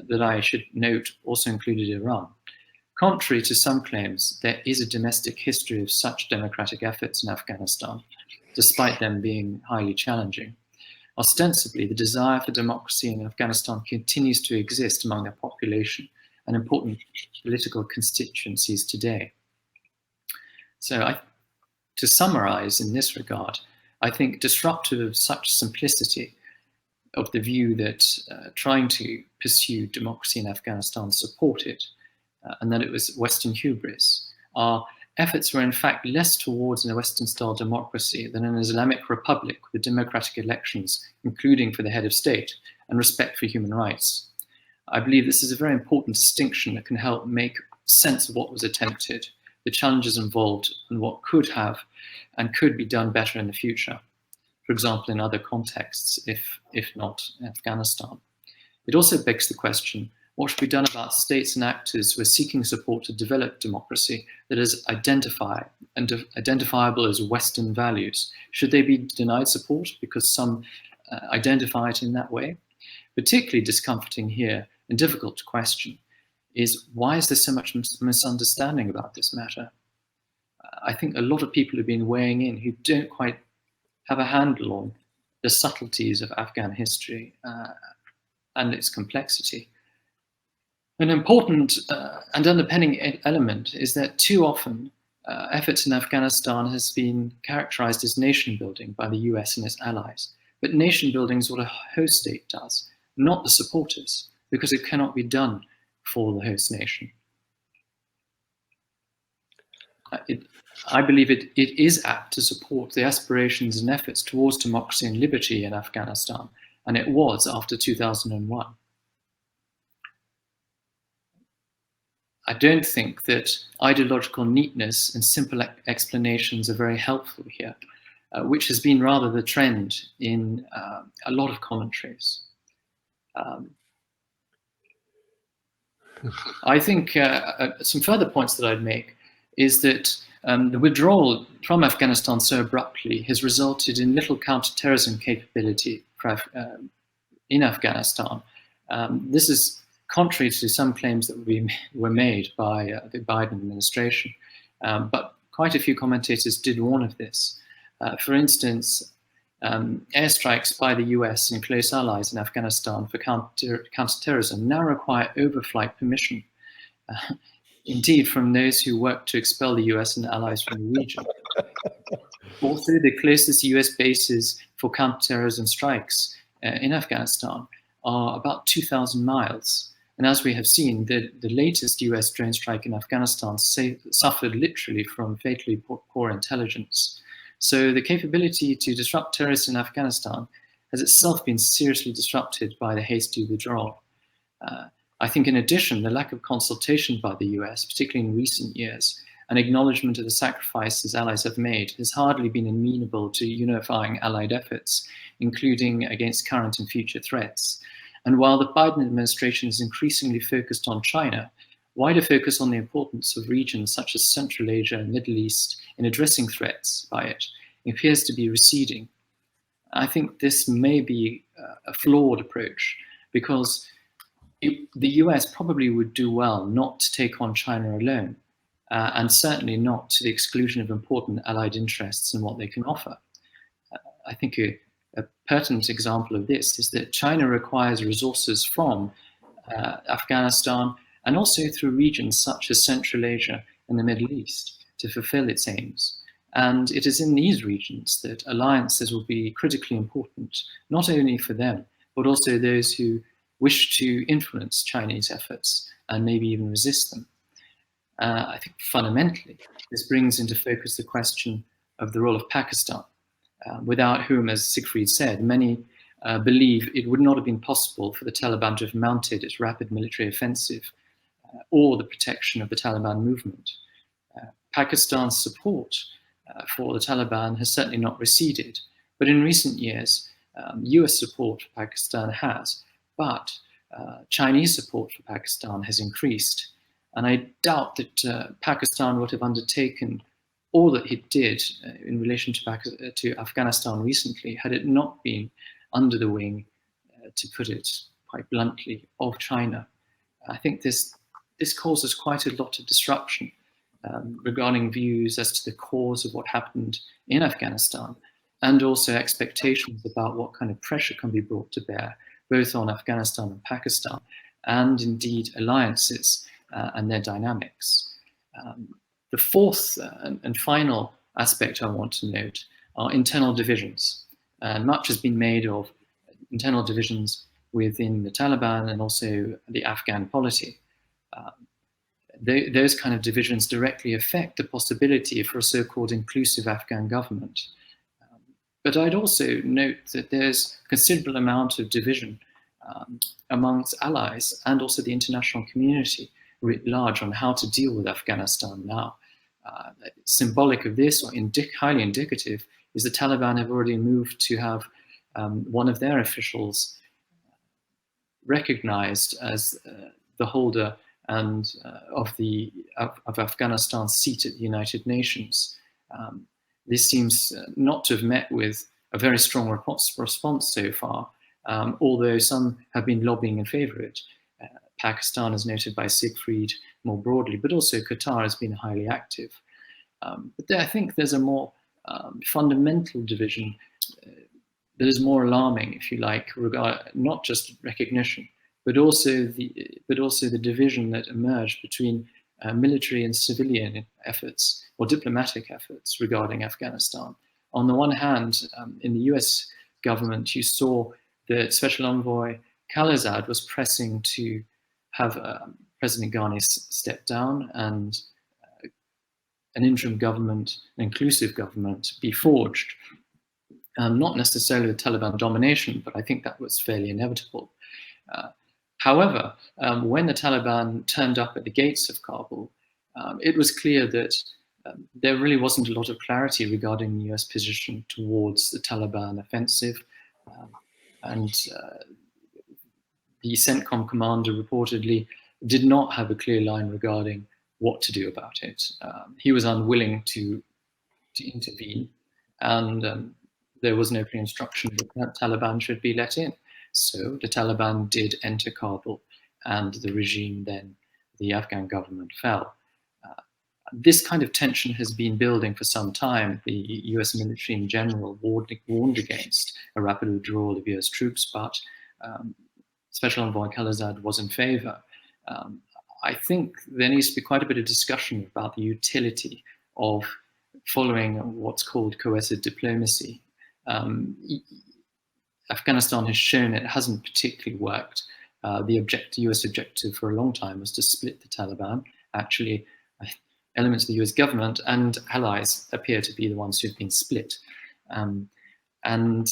that I should note also included Iran. Contrary to some claims, there is a domestic history of such democratic efforts in Afghanistan, despite them being highly challenging. Ostensibly, the desire for democracy in Afghanistan continues to exist among the population and important political constituencies today. So to summarize in this regard, I think disruptive of such simplicity of the view that trying to pursue democracy in Afghanistan supported, and that it was Western hubris, our efforts were in fact less towards a Western-style democracy than an Islamic republic with democratic elections, including for the head of state, and respect for human rights. I believe this is a very important distinction that can help make sense of what was attempted, the challenges involved, and what could have and could be done better in the future. For example, in other contexts, if not Afghanistan. It also begs the question, what should be done about states and actors who are seeking support to develop democracy that is identifiable as Western values? Should they be denied support because some identify it in that way? Particularly discomforting here and difficult to question is, why is there so much misunderstanding about this matter? I think a lot of people have been weighing in who don't quite have a handle on the subtleties of Afghan history and its complexity. An important and underpinning element is that too often efforts in Afghanistan has been characterized as nation building by the US and its allies. But nation building is what a host state does, not the supporters, because it cannot be done for the host nation. I believe it is apt to support the aspirations and efforts towards democracy and liberty in Afghanistan, and it was after 2001. I don't think that ideological neatness and simple explanations are very helpful here, which has been rather the trend in a lot of commentaries. I think some further points that I'd make is that the withdrawal from Afghanistan so abruptly has resulted in little counterterrorism capability in Afghanistan. This is contrary to some claims that were made by the Biden administration, but quite a few commentators did warn of this. For instance, airstrikes by the US and close allies in Afghanistan for counterterrorism now require overflight permission, indeed from those who work to expel the US and allies from the region. Also, the closest US bases for counterterrorism strikes in Afghanistan are about 2,000 miles. And as we have seen, the latest US drone strike in Afghanistan suffered literally from fatally poor intelligence. So the capability to disrupt terrorists in Afghanistan has itself been seriously disrupted by the hasty withdrawal. I think in addition, the lack of consultation by the US, particularly in recent years, and acknowledgement of the sacrifices allies have made has hardly been amenable to unifying allied efforts, including against current and future threats. And while the Biden administration is increasingly focused on China, wider focus on the importance of regions such as Central Asia and Middle East in addressing threats by it appears to be receding. I think this may be a flawed approach, because the US probably would do well not to take on China alone, and certainly not to the exclusion of important allied interests and what they can offer. I think a pertinent example of this is that China requires resources from Afghanistan and also through regions such as Central Asia and the Middle East to fulfill its aims. And it is in these regions that alliances will be critically important, not only for them, but also those who wish to influence Chinese efforts and maybe even resist them. I think fundamentally, this brings into focus the question of the role of Pakistan, without whom, as Siegfried said, many believe it would not have been possible for the Taliban to have mounted its rapid military offensive or the protection of the Taliban movement. Pakistan's support for the Taliban has certainly not receded, but in recent years, US support for Pakistan has, but Chinese support for Pakistan has increased. And I doubt that Pakistan would have undertaken all that it did in relation to Afghanistan recently had it not been under the wing, to put it quite bluntly, of China. I think this causes quite a lot of disruption regarding views as to the cause of what happened in Afghanistan, and also expectations about what kind of pressure can be brought to bear, both on Afghanistan and Pakistan, and indeed alliances and their dynamics. The fourth and final aspect I want to note are internal divisions. Much has been made of internal divisions within the Taliban and also the Afghan polity. Those kind of divisions directly affect the possibility for a so-called inclusive Afghan government. But I'd also note that there's a considerable amount of division amongst allies and also the international community writ large on how to deal with Afghanistan now. Symbolic of this, or highly indicative, is the Taliban have already moved to have one of their officials recognized as the holder and of Afghanistan's seat at the United Nations. This seems not to have met with a very strong response so far, although some have been lobbying in favor of it. Pakistan, as noted by Siegfried more broadly, but also Qatar has been highly active. But I think there's a more fundamental division that is more alarming, if you like, not just recognition, but also the division that emerged between military and civilian efforts or diplomatic efforts regarding Afghanistan. On the one hand, in the US government, you saw that Special Envoy Khalilzad was pressing to have President Ghani step down and an interim government, an inclusive government, be forged. Not necessarily with Taliban domination, but I think that was fairly inevitable. However, when the Taliban turned up at the gates of Kabul, it was clear that there really wasn't a lot of clarity regarding the US position towards the Taliban offensive. And the CENTCOM commander reportedly did not have a clear line regarding what to do about it. He was unwilling to intervene, and there was no clear instruction that the Taliban should be let in. So the Taliban did enter Kabul, and the regime then, the Afghan government, fell. This kind of tension has been building for some time. The US military in general warned against a rapid withdrawal of US troops, but Special Envoy Khalilzad was in favor. I think there needs to be quite a bit of discussion about the utility of following what's called coercive diplomacy. Afghanistan has shown it hasn't particularly worked. The US objective for a long time was to split the Taliban. Actually, elements of the US government and allies appear to be the ones who've been split. And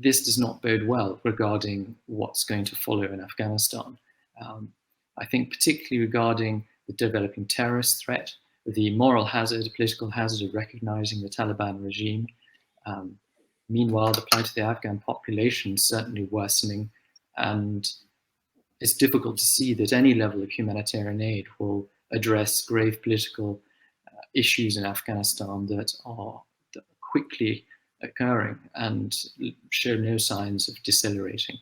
this does not bode well regarding what's going to follow in Afghanistan. I think particularly regarding the developing terrorist threat, the moral hazard, political hazard of recognizing the Taliban regime. Meanwhile, the plight of the Afghan population is certainly worsening, and it's difficult to see that any level of humanitarian aid will address grave political issues in Afghanistan that are quickly occurring and show no signs of decelerating.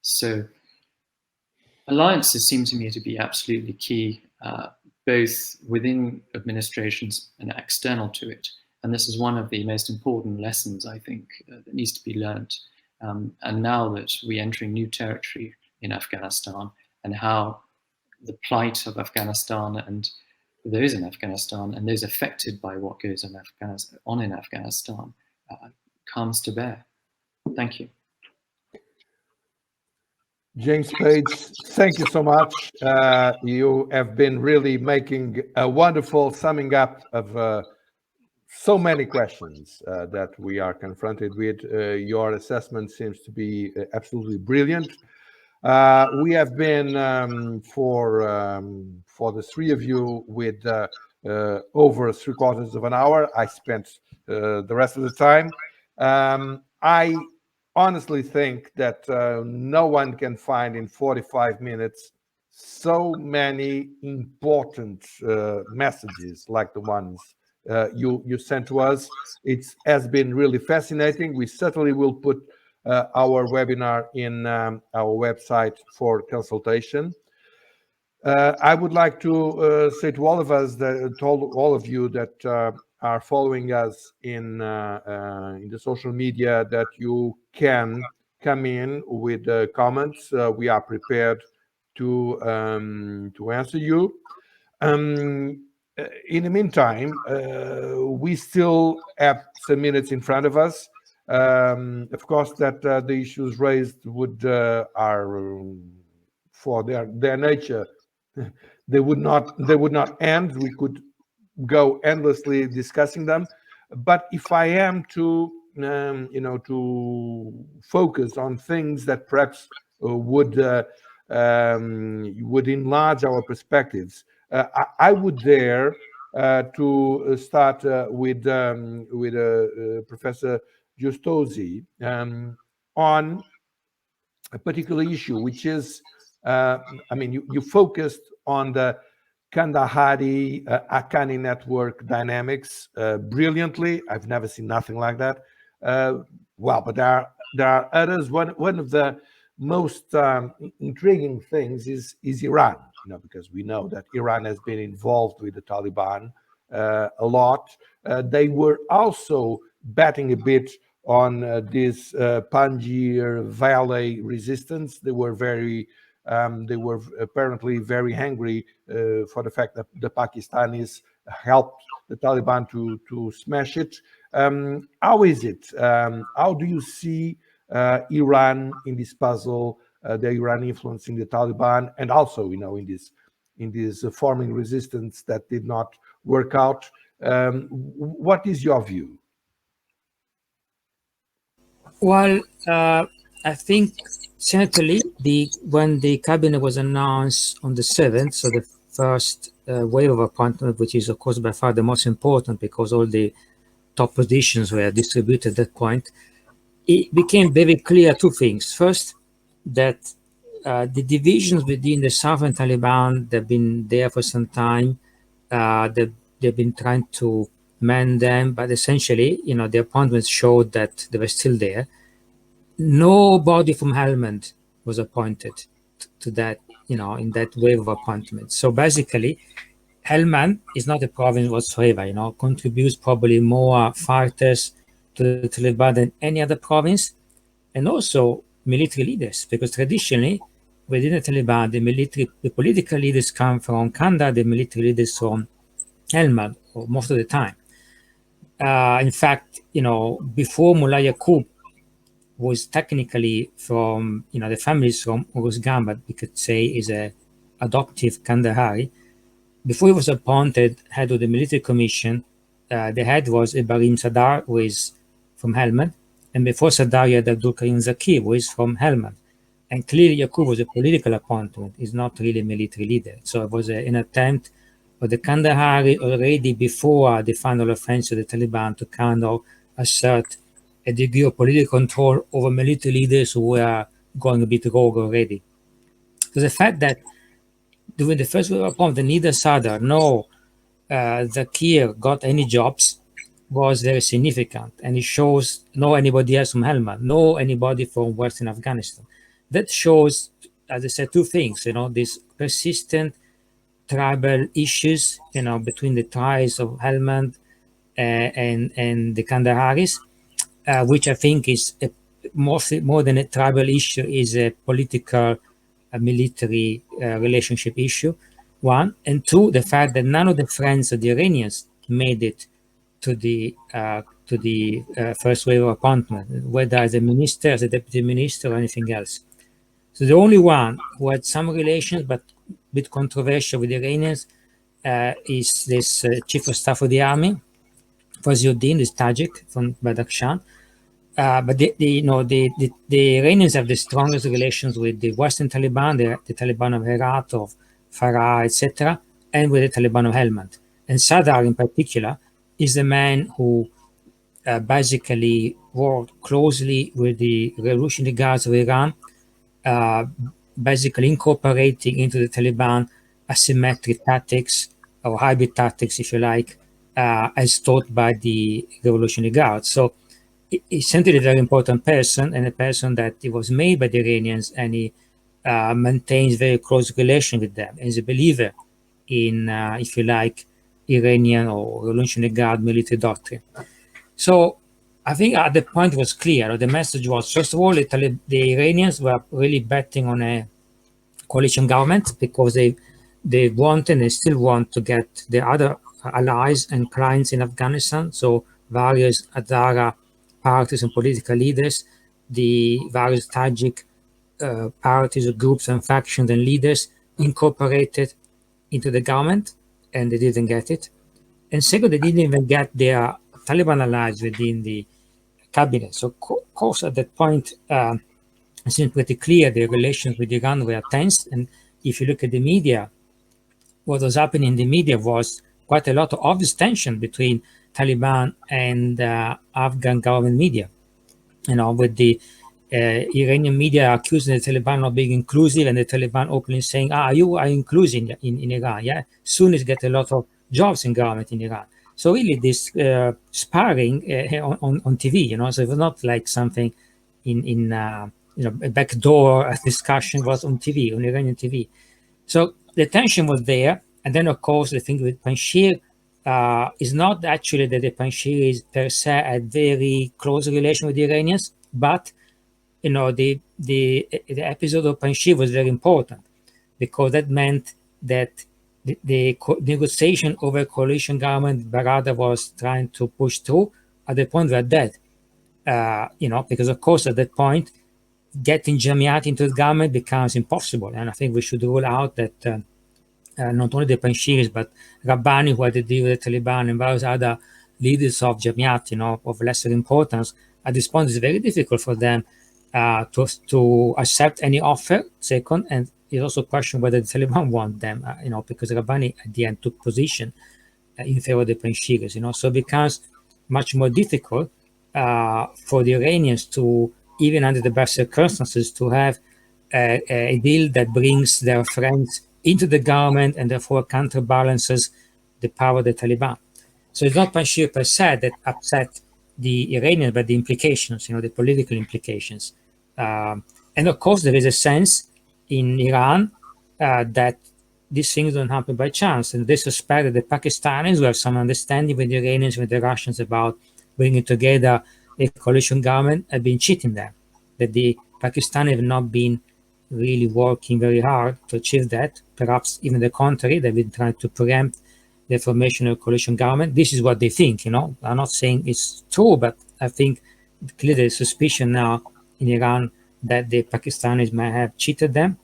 So alliances seem to me to be absolutely key, both within administrations and external to it. And this is one of the most important lessons, I think, that needs to be learned. And now that we're entering new territory in Afghanistan, and how the plight of Afghanistan and those in Afghanistan and those affected by what goes on in Afghanistan comes to bear. Thank you. James Page, thank you so much. You have been really making a wonderful summing up of so many questions that we are confronted with. Your assessment seems to be absolutely brilliant. We have been for the three of you with over 3/4 of an hour. I spent the rest of the time. I honestly think that no one can find in 45 minutes so many important messages like the ones you sent to us. It has been really fascinating. We certainly will put our webinar in our website for consultation. I would like to say to all of us, that to all of you that are following us in the social media, that you can come in with comments. We are prepared to answer you. In the meantime, we still have some minutes in front of us. Of course, that the issues raised are for their nature. They would not end. We could go endlessly discussing them. But if I am to to focus on things that perhaps would enlarge our perspectives, I would dare to start with Professor Giustozzi on a particular issue, which is, you focused on the Kandahari Haqqani network dynamics brilliantly. I've never seen nothing like that. But there are others. One of the most intriguing things is Iran, because we know that Iran has been involved with the Taliban a lot. They were also betting a bit on this Panjshir Valley resistance. They were apparently very angry for the fact that the Pakistanis helped the Taliban to smash it. How is it? How do you see Iran in this puzzle? The Iran influence in the Taliban, and also, in this forming resistance that did not work out. What is your view? Well, I think certainly when the cabinet was announced on the 7th, so the first wave of appointment, which is of course by far the most important because all the top positions were distributed at that point, it became very clear two things. First, that the divisions within the Southern Taliban, they've been there for some time. They've been trying to mend them, but essentially, the appointments showed that they were still there. Nobody from Helmand was appointed to that, in that wave of appointments. So basically, Helmand is not a province whatsoever, contributes probably more fighters to the Taliban than any other province, and also military leaders, because traditionally, within the Taliban, the political leaders come from Kandahar, the military leaders from Helmand, or most of the time. In fact, before Mullah Yaqub was technically from, the families from Uruzgan, but we could say is a adoptive Kandahari. Before he was appointed head of the military commission, the head was Ibrahim Sadar, who is from Helmand, and before Sadar, you had Abdul Karim Zaki, who is from Helmand. And clearly, Yaqub was a political appointment; he's not really a military leader. So it was an attempt for the Kandahari already before the final offensive of the Taliban to kind of assert a degree of political control over military leaders who were going a bit rogue already. So the fact that during the first wave of appointment, neither Sadar nor Zakir got any jobs was very significant, and it shows no anybody else from Helmand, no anybody from Western Afghanistan. That shows, as I said, two things, these persistent tribal issues, between the tribes of Helmand and the Kandaharis, which I think is more than a tribal issue, is a political, military relationship issue, one. And two, the fact that none of the friends of the Iranians made it to the first wave of appointment, whether as a minister, as a deputy minister, or anything else. So the only one who had some relations, but a bit controversial with the Iranians, is this chief of staff of the army, Faziuddin, this Tajik from Badakhshan. But the Iranians have the strongest relations with the Western Taliban, the Taliban of Herat, of Farah, etc., and with the Taliban of Helmand. And Sadr, in particular, is the man who basically worked closely with the Revolutionary Guards of Iran, basically incorporating into the Taliban asymmetric tactics or hybrid tactics, if you like, as taught by the Revolutionary Guards. So he's certainly a very important person, and a person that he was made by the Iranians, and he maintains very close relation with them. He's a believer in, if you like, Iranian or Revolutionary Guard military doctrine. So I think at the point it was clear, or the message was, first of all, the Iranians were really betting on a coalition government because they want and they still want to get the other allies and clients in Afghanistan. So various Hazara parties and political leaders, the various Tajik parties or groups and factions and leaders incorporated into the government, and they didn't get it. And second, they didn't even get their Taliban allies within the cabinet. So, of course, at that point, it seemed pretty clear the relations with Iran were tense. And if you look at the media, what was happening in the media was quite a lot of obvious tension between Taliban and Afghan government media. You know, with the Iranian media accusing the Taliban of being inclusive, and the Taliban openly saying, you are inclusive in Iran, yeah? Sunnis get a lot of jobs in government in Iran. So really this sparring on TV, you know, so it was not like something in a backdoor discussion, was on TV, on Iranian TV. So the tension was there. And then, of course, the thing with Panjshir is not actually that the Panjshir is per se a very close relation with the Iranians, but, you know, the episode of Panjshir was very important because that meant that the negotiation over coalition government Barada was trying to push through at the point were dead. You know, because of course at that point, getting Jamiat into the government becomes impossible. And I think we should rule out that not only the Panjshiris, but Rabbani, who had to deal with the Taliban, and various other leaders of Jamiat, you know, of lesser importance, at this point it's very difficult for them to accept any offer, second, and it's also a question whether the Taliban want them, you know, because Rabbani at the end took position in favor of the Panjshiris, you know, so it becomes much more difficult for the Iranians to, even under the best circumstances, to have a deal that brings their friends into the government and therefore counterbalances the power of the Taliban. So it's not Panjshir per se that upset the Iranians, but the implications, you know, the political implications. And of course, there is a sense in Iran that these things don't happen by chance. And they suspect that the Pakistanis, who have some understanding with the Iranians, with the Russians about bringing together a coalition government, have been cheating them. That the Pakistanis have not been really working very hard to achieve that. Perhaps even the contrary, they've been trying to preempt the formation of a coalition government. This is what they think, you know. I'm not saying it's true, but I think clearly there's suspicion now in Iran that the Pakistanis might have cheated them,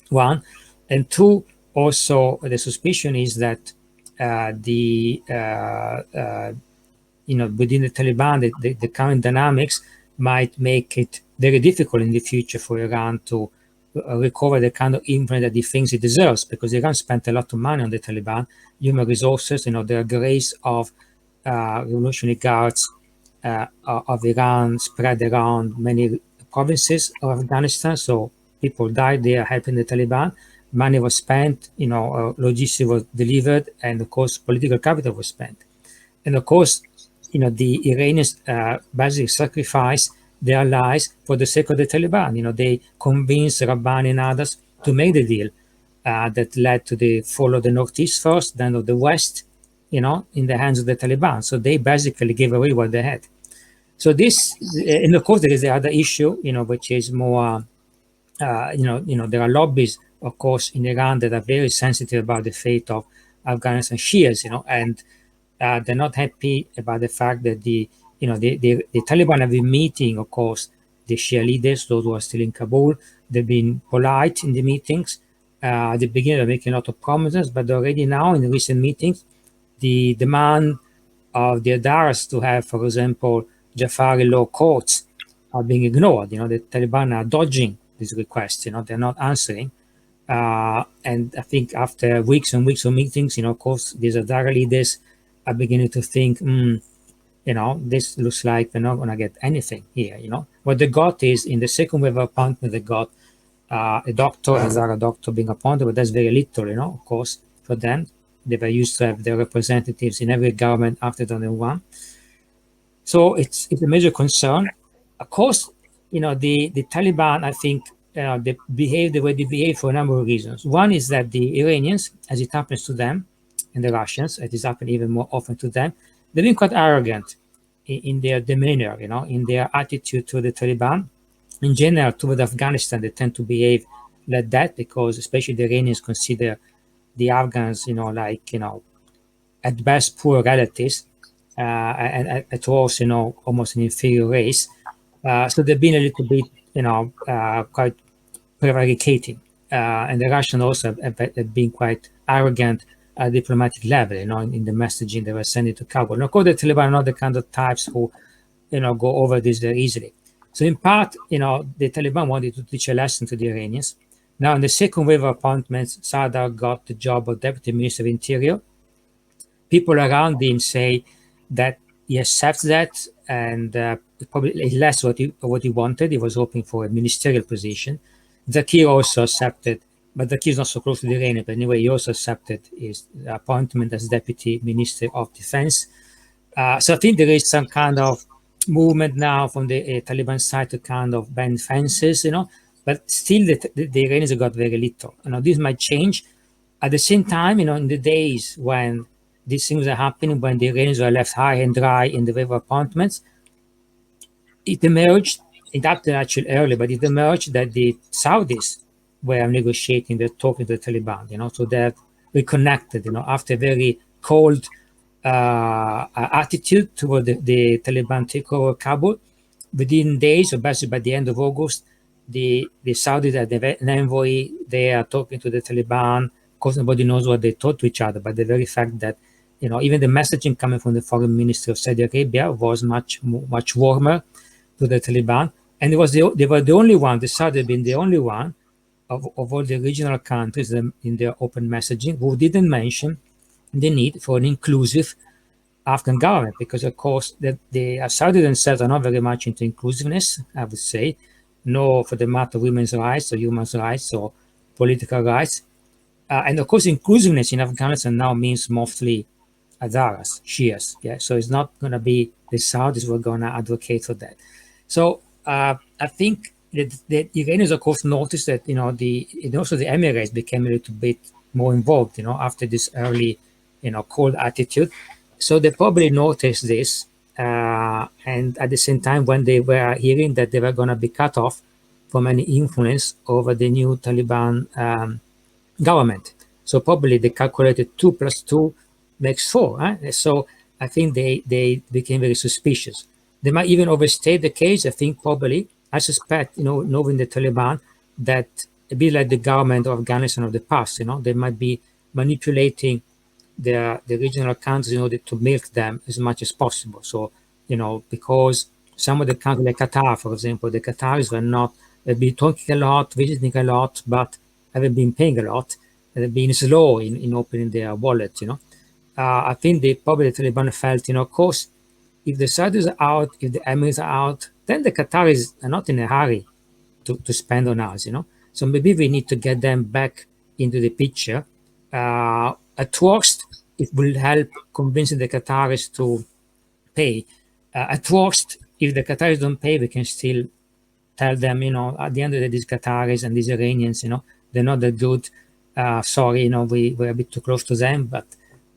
one. And two, also the suspicion is that you know, within the Taliban, the current dynamics might make it very difficult in the future for Iran to recover the kind of influence that he thinks it deserves, because Iran spent a lot of money on the Taliban, human resources, you know, the grace of revolutionary guards of Iran spread around many provinces of Afghanistan. So people died there helping the Taliban. Money was spent, you know, logistics was delivered, and of course, political capital was spent. And of course, you know, the Iranians basically sacrificed their lives for the sake of the Taliban. You know, they convinced Rabbani and others to make the deal that led to the fall of the Northeast first, then of the West, you know, in the hands of the Taliban. So they basically gave away what they had. So this, and of course, there is the other issue, you know, which is more, you know, there are lobbies, of course, in Iran that are very sensitive about the fate of Afghanistan Shias, you know, and they're not happy about the fact that the Taliban have been meeting, of course, the Shia leaders, those who are still in Kabul, They've been polite in the meetings. At the beginning, they're making a lot of promises, but already now in the recent meetings, the demand of the Adaras to have, for example, Jafari law courts are being ignored. The Taliban are dodging these requests. They're not answering. And I think after weeks and weeks of meetings, of course, these Adara leaders are beginning to think, this looks like they're not going to get anything here. What they got is in the second wave of appointment, they got a doctor, a Hazara doctor being appointed, but that's very little, of course, for them. They were used to have their representatives in every government after 2001. So it's a major concern. Of course, the Taliban, I think, they behave the way they behave for a number of reasons. One is that the Iranians, as it happens to them, and the Russians, it is happening even more often to them, they've been quite arrogant in their demeanor, in their attitude to the Taliban. In general, toward Afghanistan, they tend to behave like that because especially the Iranians consider the Afghans, at best poor relatives, and at worst, almost an inferior race. So they've been a little bit, quite prevaricating. And the Russians also have been quite arrogant at diplomatic level, in the messaging they were sending to Kabul. And of course, the Taliban are not the kind of types who, go over this very easily. So in part, the Taliban wanted to teach a lesson to the Iranians. Now, in the second wave of appointments, Sadr got the job of Deputy Minister of Interior. People around him say that he accepts that, and probably less what he wanted. He was hoping for a ministerial position. Zakir also accepted, but Zakir is not so close to the Iranian. But anyway, he also accepted his appointment as Deputy Minister of Defense. So I think there is some kind of movement now from the Taliban side to kind of bend fences, but still the Iranians have got very little. This might change. At the same time, in the days when these things are happening, when the Iranians were left high and dry in the wave of appointments, it emerged, it happened actually early, but it emerged that the Saudis were negotiating, they're talking to the Taliban, so they're reconnected, after a very cold attitude toward the Taliban takeover Kabul. Within days, or basically by the end of August, the Saudis had an envoy. They are talking to the Taliban. Of course, nobody knows what they talk to each other, but the very fact that, even the messaging coming from the foreign minister of Saudi Arabia was much warmer to the Taliban. And they were the only one, the Saudis had been the only one of all the regional countries in their open messaging who didn't mention the need for an inclusive Afghan government, because of course the Saudis themselves are not very much into inclusiveness, I would say, no for the matter of women's rights or human rights or political rights. And of course, inclusiveness in Afghanistan now means mostly Hazaras, Shias. Yeah, so it's not going to be the Saudis who are going to advocate for that. So I think that the Iranians, of course, noticed that also the Emirates became a little bit more involved, after this early, cold attitude. So they probably noticed this, and at the same time, when they were hearing that they were going to be cut off from any influence over the new Taliban government, so probably they calculated 2 + 2 makes 4. Huh? So I think they became very suspicious. They might even overstate the case. I think probably, I suspect, knowing the Taliban, that a bit like the government of Afghanistan of the past, they might be manipulating the regional countries in order to milk them as much as possible. So, because some of the countries like Qatar, for example, the Qataris they've been talking a lot, visiting a lot, but haven't been paying a lot. They've been slow in opening their wallets, I think probably the Taliban felt, of course, if the Saudis are out, if the Emirates are out, then the Qataris are not in a hurry to spend on us, So maybe we need to get them back into the picture. At worst, it will help convincing the Qataris to pay. At worst, if the Qataris don't pay, we can still tell them, at the end of the day, these Qataris and these Iranians, they're not that good. Sorry, we're a bit too close to them, but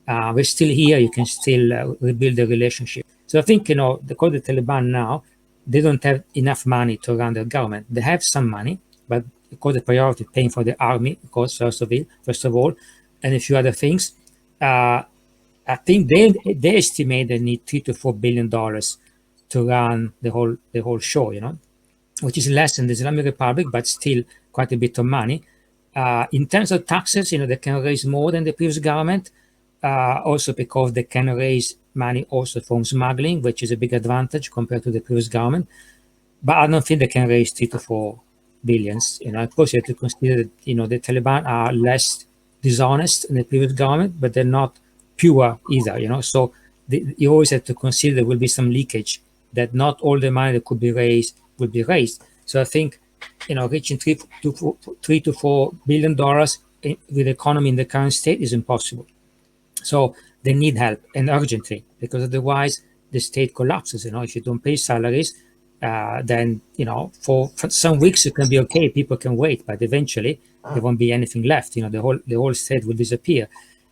we're still here. You can still rebuild the relationship. So I think, the Taliban now, they don't have enough money to run their government. They have some money, but of course the priority is paying for the army, of course, first of all, and a few other things. I think they estimate they need $3 to $4 billion to run the whole show, which is less than the Islamic Republic, but still quite a bit of money. In terms of taxes, they can raise more than the previous government, also because they can raise money also from smuggling, which is a big advantage compared to the previous government. But I don't think they can raise 3 to 4 billions. Of course, you have to consider that, the Taliban are less dishonest than the previous government, but they're not pure either, So you always have to consider there will be some leakage, that not all the money that could be raised will be raised. So I think, reaching $3 to $4 billion with the economy in the current state is impossible. So they need help, and urgently, because otherwise the state collapses. If you don't pay salaries, then for some weeks it can be okay, people can wait, but eventually there won't be anything left. The whole state will disappear.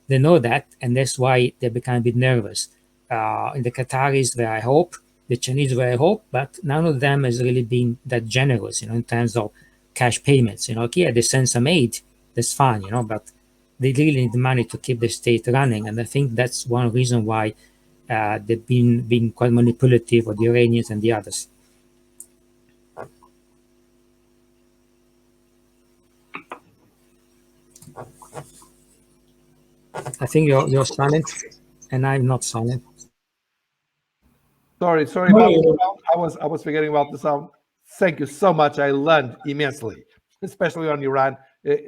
They know that, and that's why they become a bit nervous. And the Qataris, where I hope, the Chinese, where I hope, but none of them has really been that generous, in terms of cash payments. Yeah, they send some aid, that's fine, but they really need money to keep the state running. And I think that's one reason why they've been quite manipulative, of the Iranians and the others. I think you're silent, and I'm not silent. Sorry about the sound. I was forgetting about the sound. Thank you so much. I learned immensely, especially on Iran.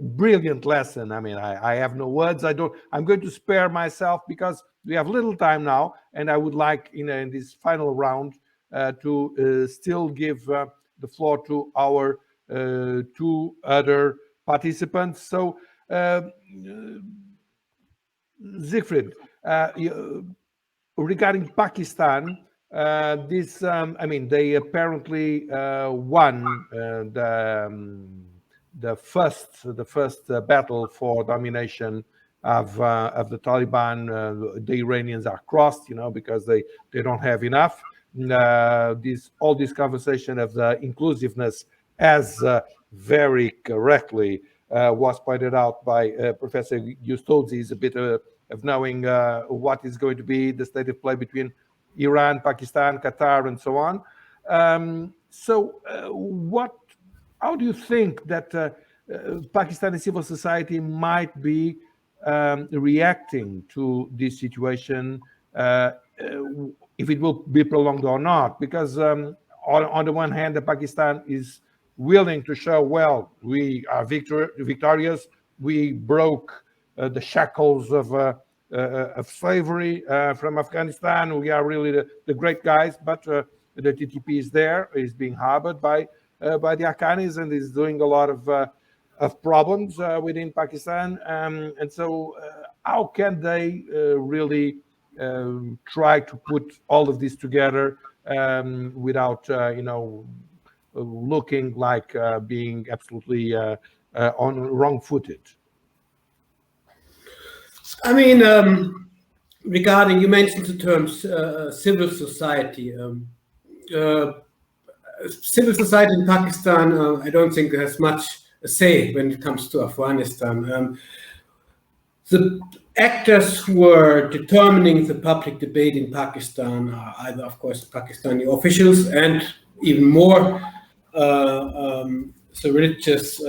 Brilliant lesson. I mean, I have no words. I'm going to spare myself because we have little time now, and I would like, in this final round, to still give the floor to our 2 other participants. So, Siegfried, regarding Pakistan, they apparently won the first battle for domination of the Taliban. The Iranians are crossed, because they don't have enough. All this conversation of the inclusiveness, as very correctly was pointed out by Professor Giustozzi, is a bit of knowing what is going to be the state of play between Iran, Pakistan, Qatar, and so on. How do you think that Pakistani civil society might be reacting to this situation, if it will be prolonged or not? Because on the one hand, Pakistan is willing to show, well, we are victorious. We broke the shackles of slavery from Afghanistan. We are really the great guys, but the TTP is being harbored by the Haqqanis, and is doing a lot of problems within Pakistan. And so how can they really try to put all of this together without, looking like being absolutely on wrong-footed? I mean, regarding, you mentioned the terms civil society. Civil society in Pakistan, I don't think has much a say when it comes to Afghanistan. The actors who are determining the public debate in Pakistan are either, of course, Pakistani officials and even more the religious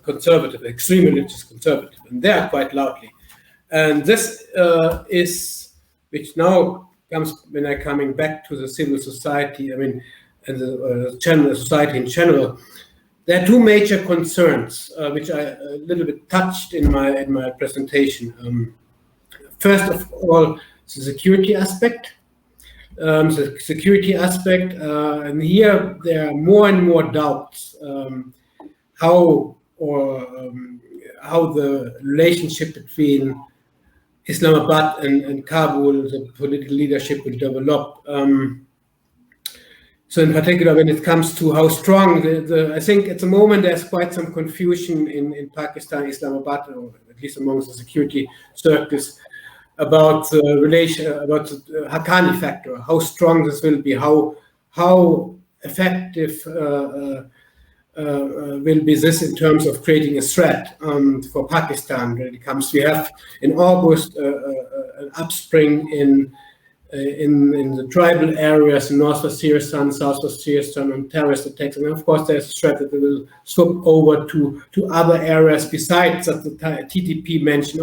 conservative, extreme religious conservative, and they are quite loudly. And this is, which now comes when I'm coming back to the civil society, and the general society in general. There are 2 major concerns, which I a little bit touched in my presentation. First of all, the security aspect. And here there are more and more doubts how the relationship between Islamabad and Kabul, the political leadership, will develop. So in particular, when it comes to how strong I think at the moment there's quite some confusion in Pakistan, Islamabad, or at least amongst the security circles, about the relation, about the Haqqani factor, how strong this will be, how effective will be this in terms of creating a threat for Pakistan when it comes. We have in August an upspring in in the tribal areas, North Waziristan, South Waziristan, and terrorist attacks. And of course, there's a threat that they will swap over to other areas besides that the TTP mentioned.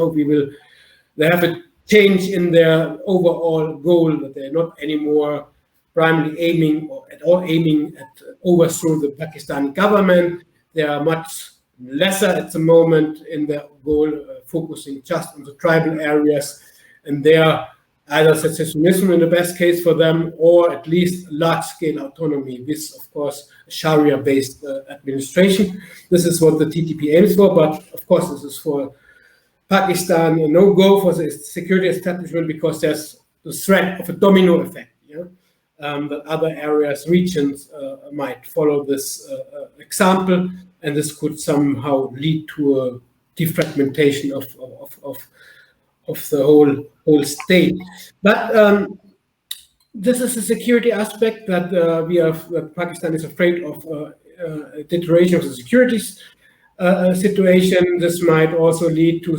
They have a change in their overall goal, that they're not anymore primarily aiming at overthrow the Pakistani government. They are much lesser at the moment in their goal, focusing just on the tribal areas, and they are either secessionism in the best case for them, or at least large-scale autonomy with, of course, a Sharia-based administration. This is what the TTP aims for, but of course this is for Pakistan a no-go for the security establishment, because there's the threat of a domino effect, that other areas, regions might follow this example, and this could somehow lead to a defragmentation of the whole state. But this is a security aspect that that Pakistan is afraid of deterioration of the security situation. This might also lead to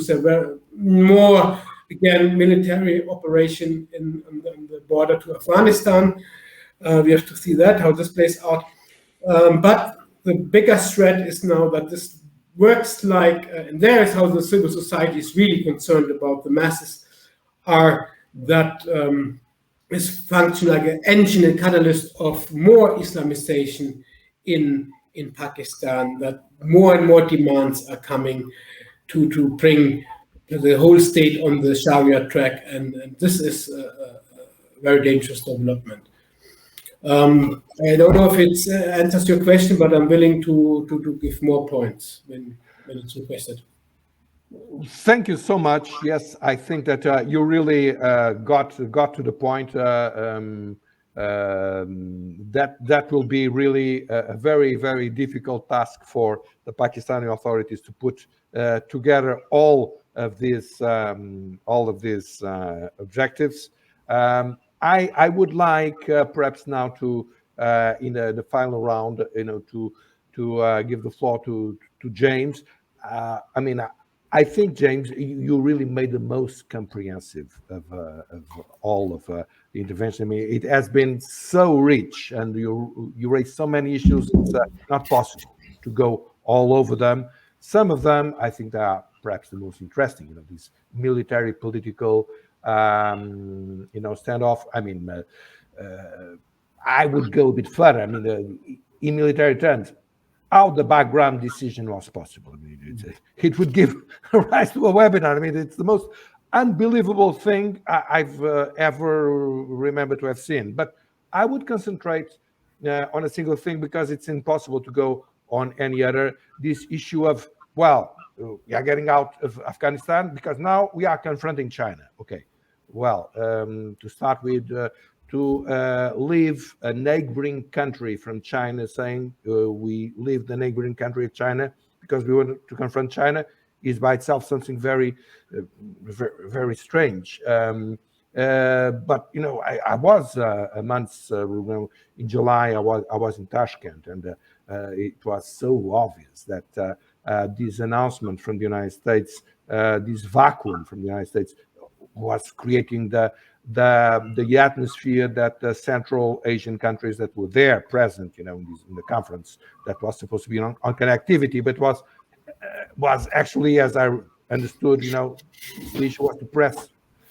more, again, military operation on the border to Afghanistan. We have to see how this plays out. But the biggest threat is now that this works and there is how the civil society is really concerned about the masses, are that is function like an engine and catalyst of more Islamization in Pakistan, that more and more demands are coming to bring the whole state on the Sharia track, and this is a very dangerous development. I don't know if it answers your question, but I'm willing to give more points when it's requested. Thank you so much. Yes, I think that you really got to the point. That will be really a very, very difficult task for the Pakistani authorities to put together all of these objectives. I would like perhaps now to in the final round, to give the floor to James. I think, James, you really made the most comprehensive of all of the intervention. It has been so rich, and you raised so many issues. It's not possible to go all over them. Some of them, I think, are perhaps the most interesting. These military, political, standoff. I would go a bit further. In military terms, how the background decision was possible. It would give rise to a webinar. It's the most unbelievable thing I've ever remembered to have seen. But I would concentrate on a single thing, because it's impossible to go on any other. This issue of, we are getting out of Afghanistan because now we are confronting China. Okay, to start with, to leave a neighboring country from China, saying we leave the neighboring country of China because we want to confront China, is by itself something very, very strange. But I was a month in July. I was in Tashkent, and it was so obvious that this announcement from the United States, this vacuum from the United States, was creating the atmosphere that the Central Asian countries that were there present, in the conference that was supposed to be on connectivity, but was actually, as I understood, the issue was to press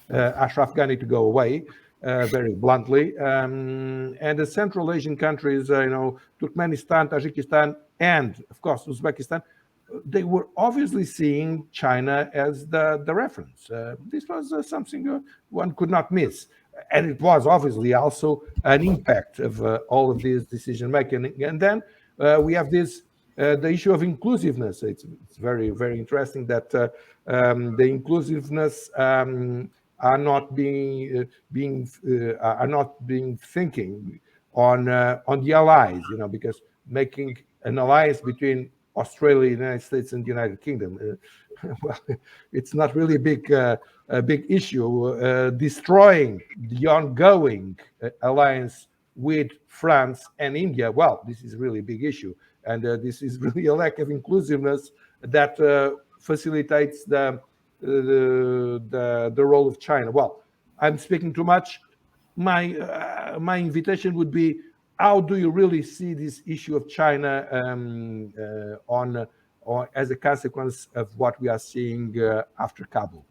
Ashraf Ghani to go away, very bluntly, and the Central Asian countries, Turkmenistan, Tajikistan, and of course Uzbekistan, they were obviously seeing China as the reference. This was something one could not miss. And it was obviously also an impact of all of this decision making. And then we have this, the issue of inclusiveness. It's very, very interesting that the inclusiveness are not being thinking on the allies, because making an alliance between Australia, the United States, and the United Kingdom, it's not really a big issue. Destroying the ongoing alliance with France and India, this is really a big issue, and this is really a lack of inclusiveness that facilitates the role of China. I'm speaking too much. my invitation would be, how do you really see this issue of China on as a consequence of what we are seeing after Kabul?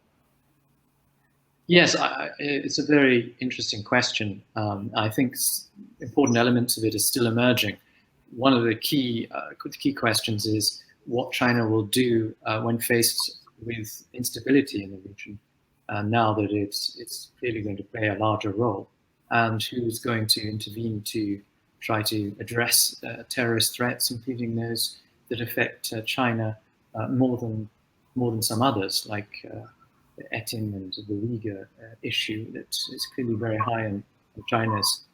Yes, it's a very interesting question. I think important elements of it are still emerging. One of the key questions is what China will do when faced with instability in the region, now that it's clearly going to play a larger role, and who's going to intervene to try to address terrorist threats, including those that affect China more than some others, like the Etin and the Uyghur issue that is clearly very high on China's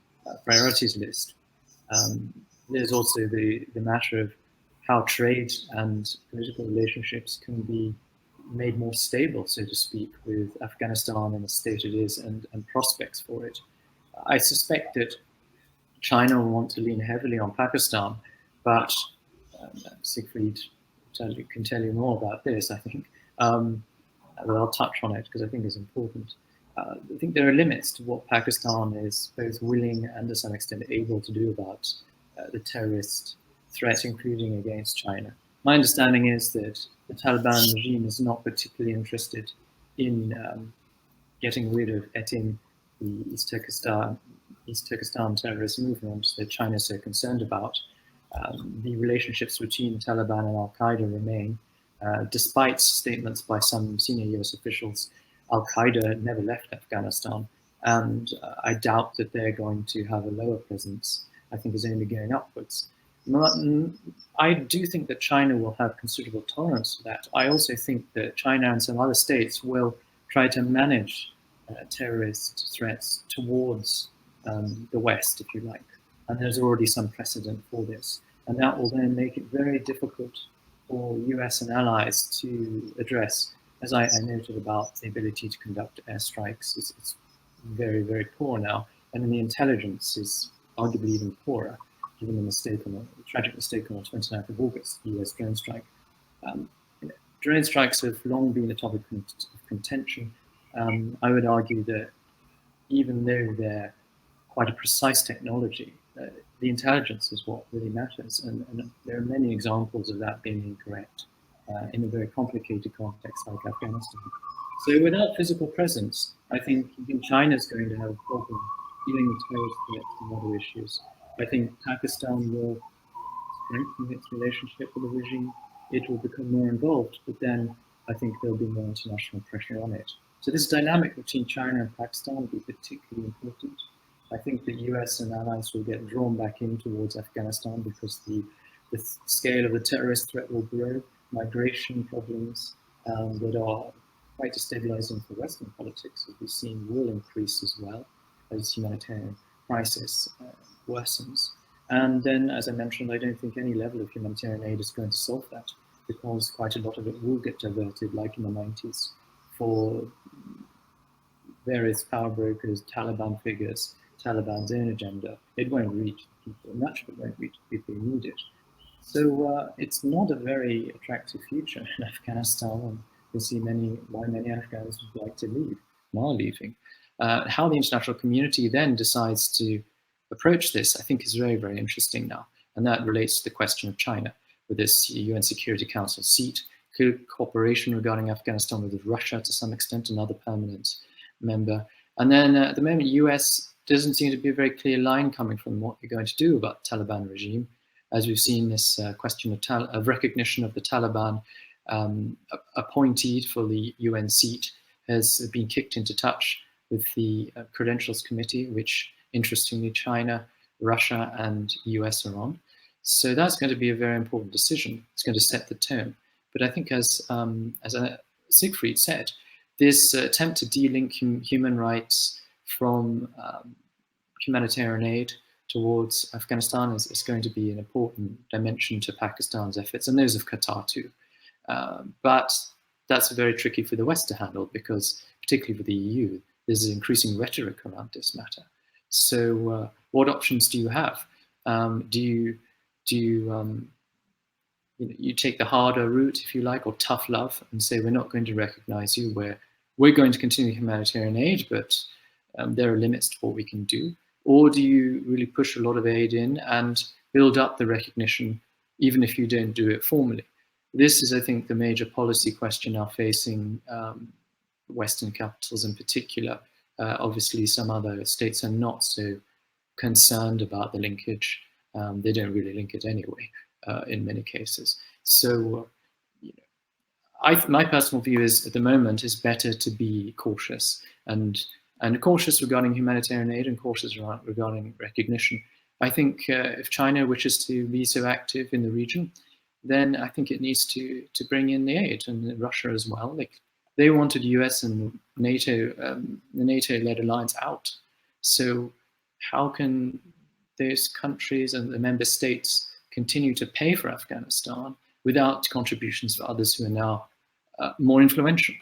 priorities list. There's also the matter of how trade and political relationships can be made more stable, so to speak, with Afghanistan and the state it is, and prospects for it. I suspect that China will want to lean heavily on Pakistan, but Siegfried can tell you more about this, I think. But I'll touch on it because I think it's important. I think there are limits to what Pakistan is both willing and to some extent able to do about the terrorist threat, including against China. My understanding is that the Taliban regime is not particularly interested in getting rid of Etin, the East Turkestan terrorist movement that China is so concerned about. The relationships between Taliban and Al-Qaeda remain. Despite statements by some senior US officials, Al-Qaeda never left Afghanistan, and I doubt that they're going to have a lower presence. I think is only going upwards. I do think that China will have considerable tolerance for that. I also think that China and some other states will try to manage terrorist threats towards the West, if you like. And there's already some precedent for this. And that will then make it very difficult for US and allies to address. As I noted about the ability to conduct airstrikes, it's very, very poor now. And then the intelligence is arguably even poorer, given the tragic mistake on the 29th of August, the US drone strike. Drone strikes have long been a topic of contention. I would argue that even though they're quite a precise technology, the intelligence is what really matters. And there are many examples of that being incorrect in a very complicated context like Afghanistan. So without physical presence, I think even China's going to have a problem dealing with terrorist threats and other issues. I think Pakistan will strengthen its relationship with the regime. It will become more involved, but then I think there'll be more international pressure on it. So this dynamic between China and Pakistan will be particularly important. I think the US and allies will get drawn back in towards Afghanistan because the scale of the terrorist threat will grow. Migration problems that are quite destabilizing for Western politics, as we've seen, will increase as well as humanitarian crisis worsens. And then, as I mentioned, I don't think any level of humanitarian aid is going to solve that, because quite a lot of it will get diverted, like in the 90s, for various power brokers, Taliban figures, Taliban's own agenda. It won't reach people, much of it won't reach people who need it. So it's not a very attractive future in Afghanistan, and you'll see why many Afghans would like to leave, and are leaving. How the international community then decides to approach this, I think, is very, very interesting now. And that relates to the question of China, with this UN Security Council seat, cooperation regarding Afghanistan with Russia to some extent, another permanent member. And then at the moment, US doesn't seem to be a very clear line coming from what you're going to do about the Taliban regime. As we've seen, this question of recognition of the Taliban appointee for the UN seat has been kicked into touch with the Credentials Committee, which, interestingly, China, Russia, and US are on. So that's going to be a very important decision. It's going to set the tone. But I think, as Siegfried said, this attempt to de-link human rights from humanitarian aid towards Afghanistan is going to be an important dimension to Pakistan's efforts, and those of Qatar too. But that's very tricky for the West to handle, because particularly for the EU, there's an increasing rhetoric around this matter. So what options do you have? Do you take the harder route, if you like, or tough love, and say, we're not going to recognize you, we're going to continue humanitarian aid, but there are limits to what we can do? Or do you really push a lot of aid in and build up the recognition, even if you don't do it formally? This is, I think, the major policy question now facing Western capitals in particular. Obviously, some other states are not so concerned about the linkage. They don't really link it anyway, in many cases. So, my personal view is, at the moment, is better to be cautious and cautious regarding humanitarian aid and cautious regarding recognition. I think if China wishes to be so active in the region, then I think it needs to bring in the aid, and Russia as well. Like, they wanted US and NATO, the NATO-led alliance out. So how can those countries and the member states continue to pay for Afghanistan without contributions for others who are now more influential?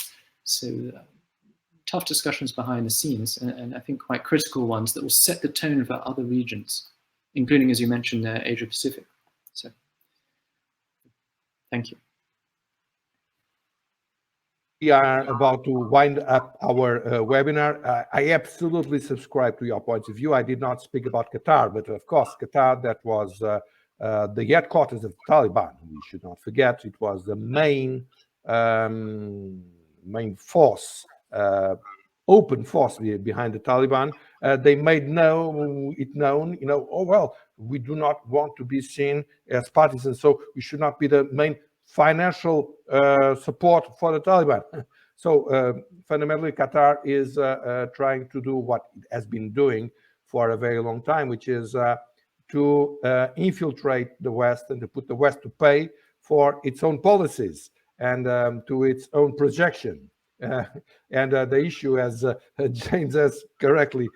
So tough discussions behind the scenes, and I think quite critical ones that will set the tone for other regions, including, as you mentioned, Asia Pacific. So thank you. We are about to wind up our webinar. I absolutely subscribe to your points of view. I did not speak about Qatar, but of course, Qatar, that was the headquarters of the Taliban. We should not forget, it was the main force, open force behind the Taliban. They made it known, oh, well, we do not want to be seen as partisans, so we should not be the main financial support for the Taliban. So fundamentally, Qatar is trying to do what it has been doing for a very long time, which is to infiltrate the West and to put the West to pay for its own policies and to its own projection. And the issue, as James has correctly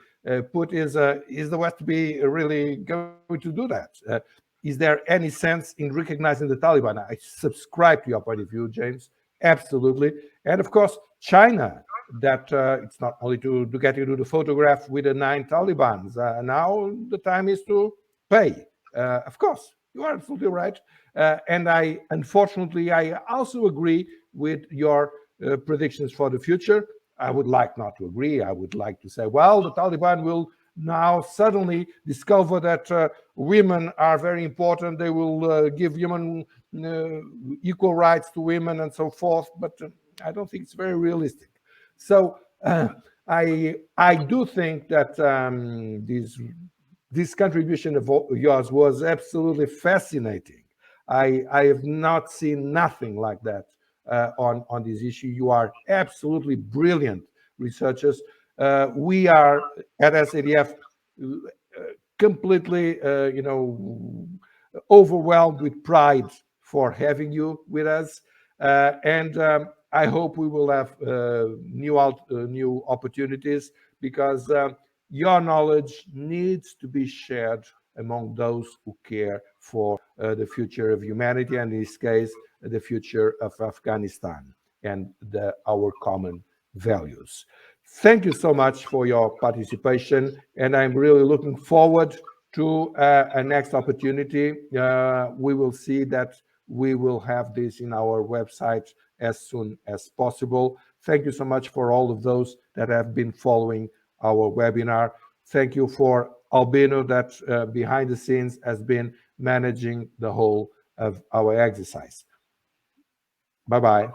put, is the West to be really going to do that? Is there any sense in recognizing the Taliban? I subscribe to your point of view, James, absolutely. And of course, China, that it's not only to get you to the photograph with the 9 Talibans. Now the time is to pay. Of course, you are absolutely right. And unfortunately, I also agree with your predictions for the future. I would like not to agree. I would like to say, well, the Taliban will now suddenly discover that women are very important. They will give human equal rights to women and so forth. But I don't think it's very realistic. So I do think that this contribution of yours was absolutely fascinating. I have not seen nothing like that on this issue. You are absolutely brilliant researchers. We are at SADF completely, overwhelmed with pride for having you with us, and I hope we will have new opportunities, because your knowledge needs to be shared among those who care for the future of humanity, and in this case, the future of Afghanistan and our common values. Thank you so much for your participation, and I'm really looking forward to a next opportunity. We will see that we will have this in our website as soon as possible. Thank you so much for all of those that have been following our webinar. Thank you for Albino, that behind the scenes has been managing the whole of our exercise. Bye-bye.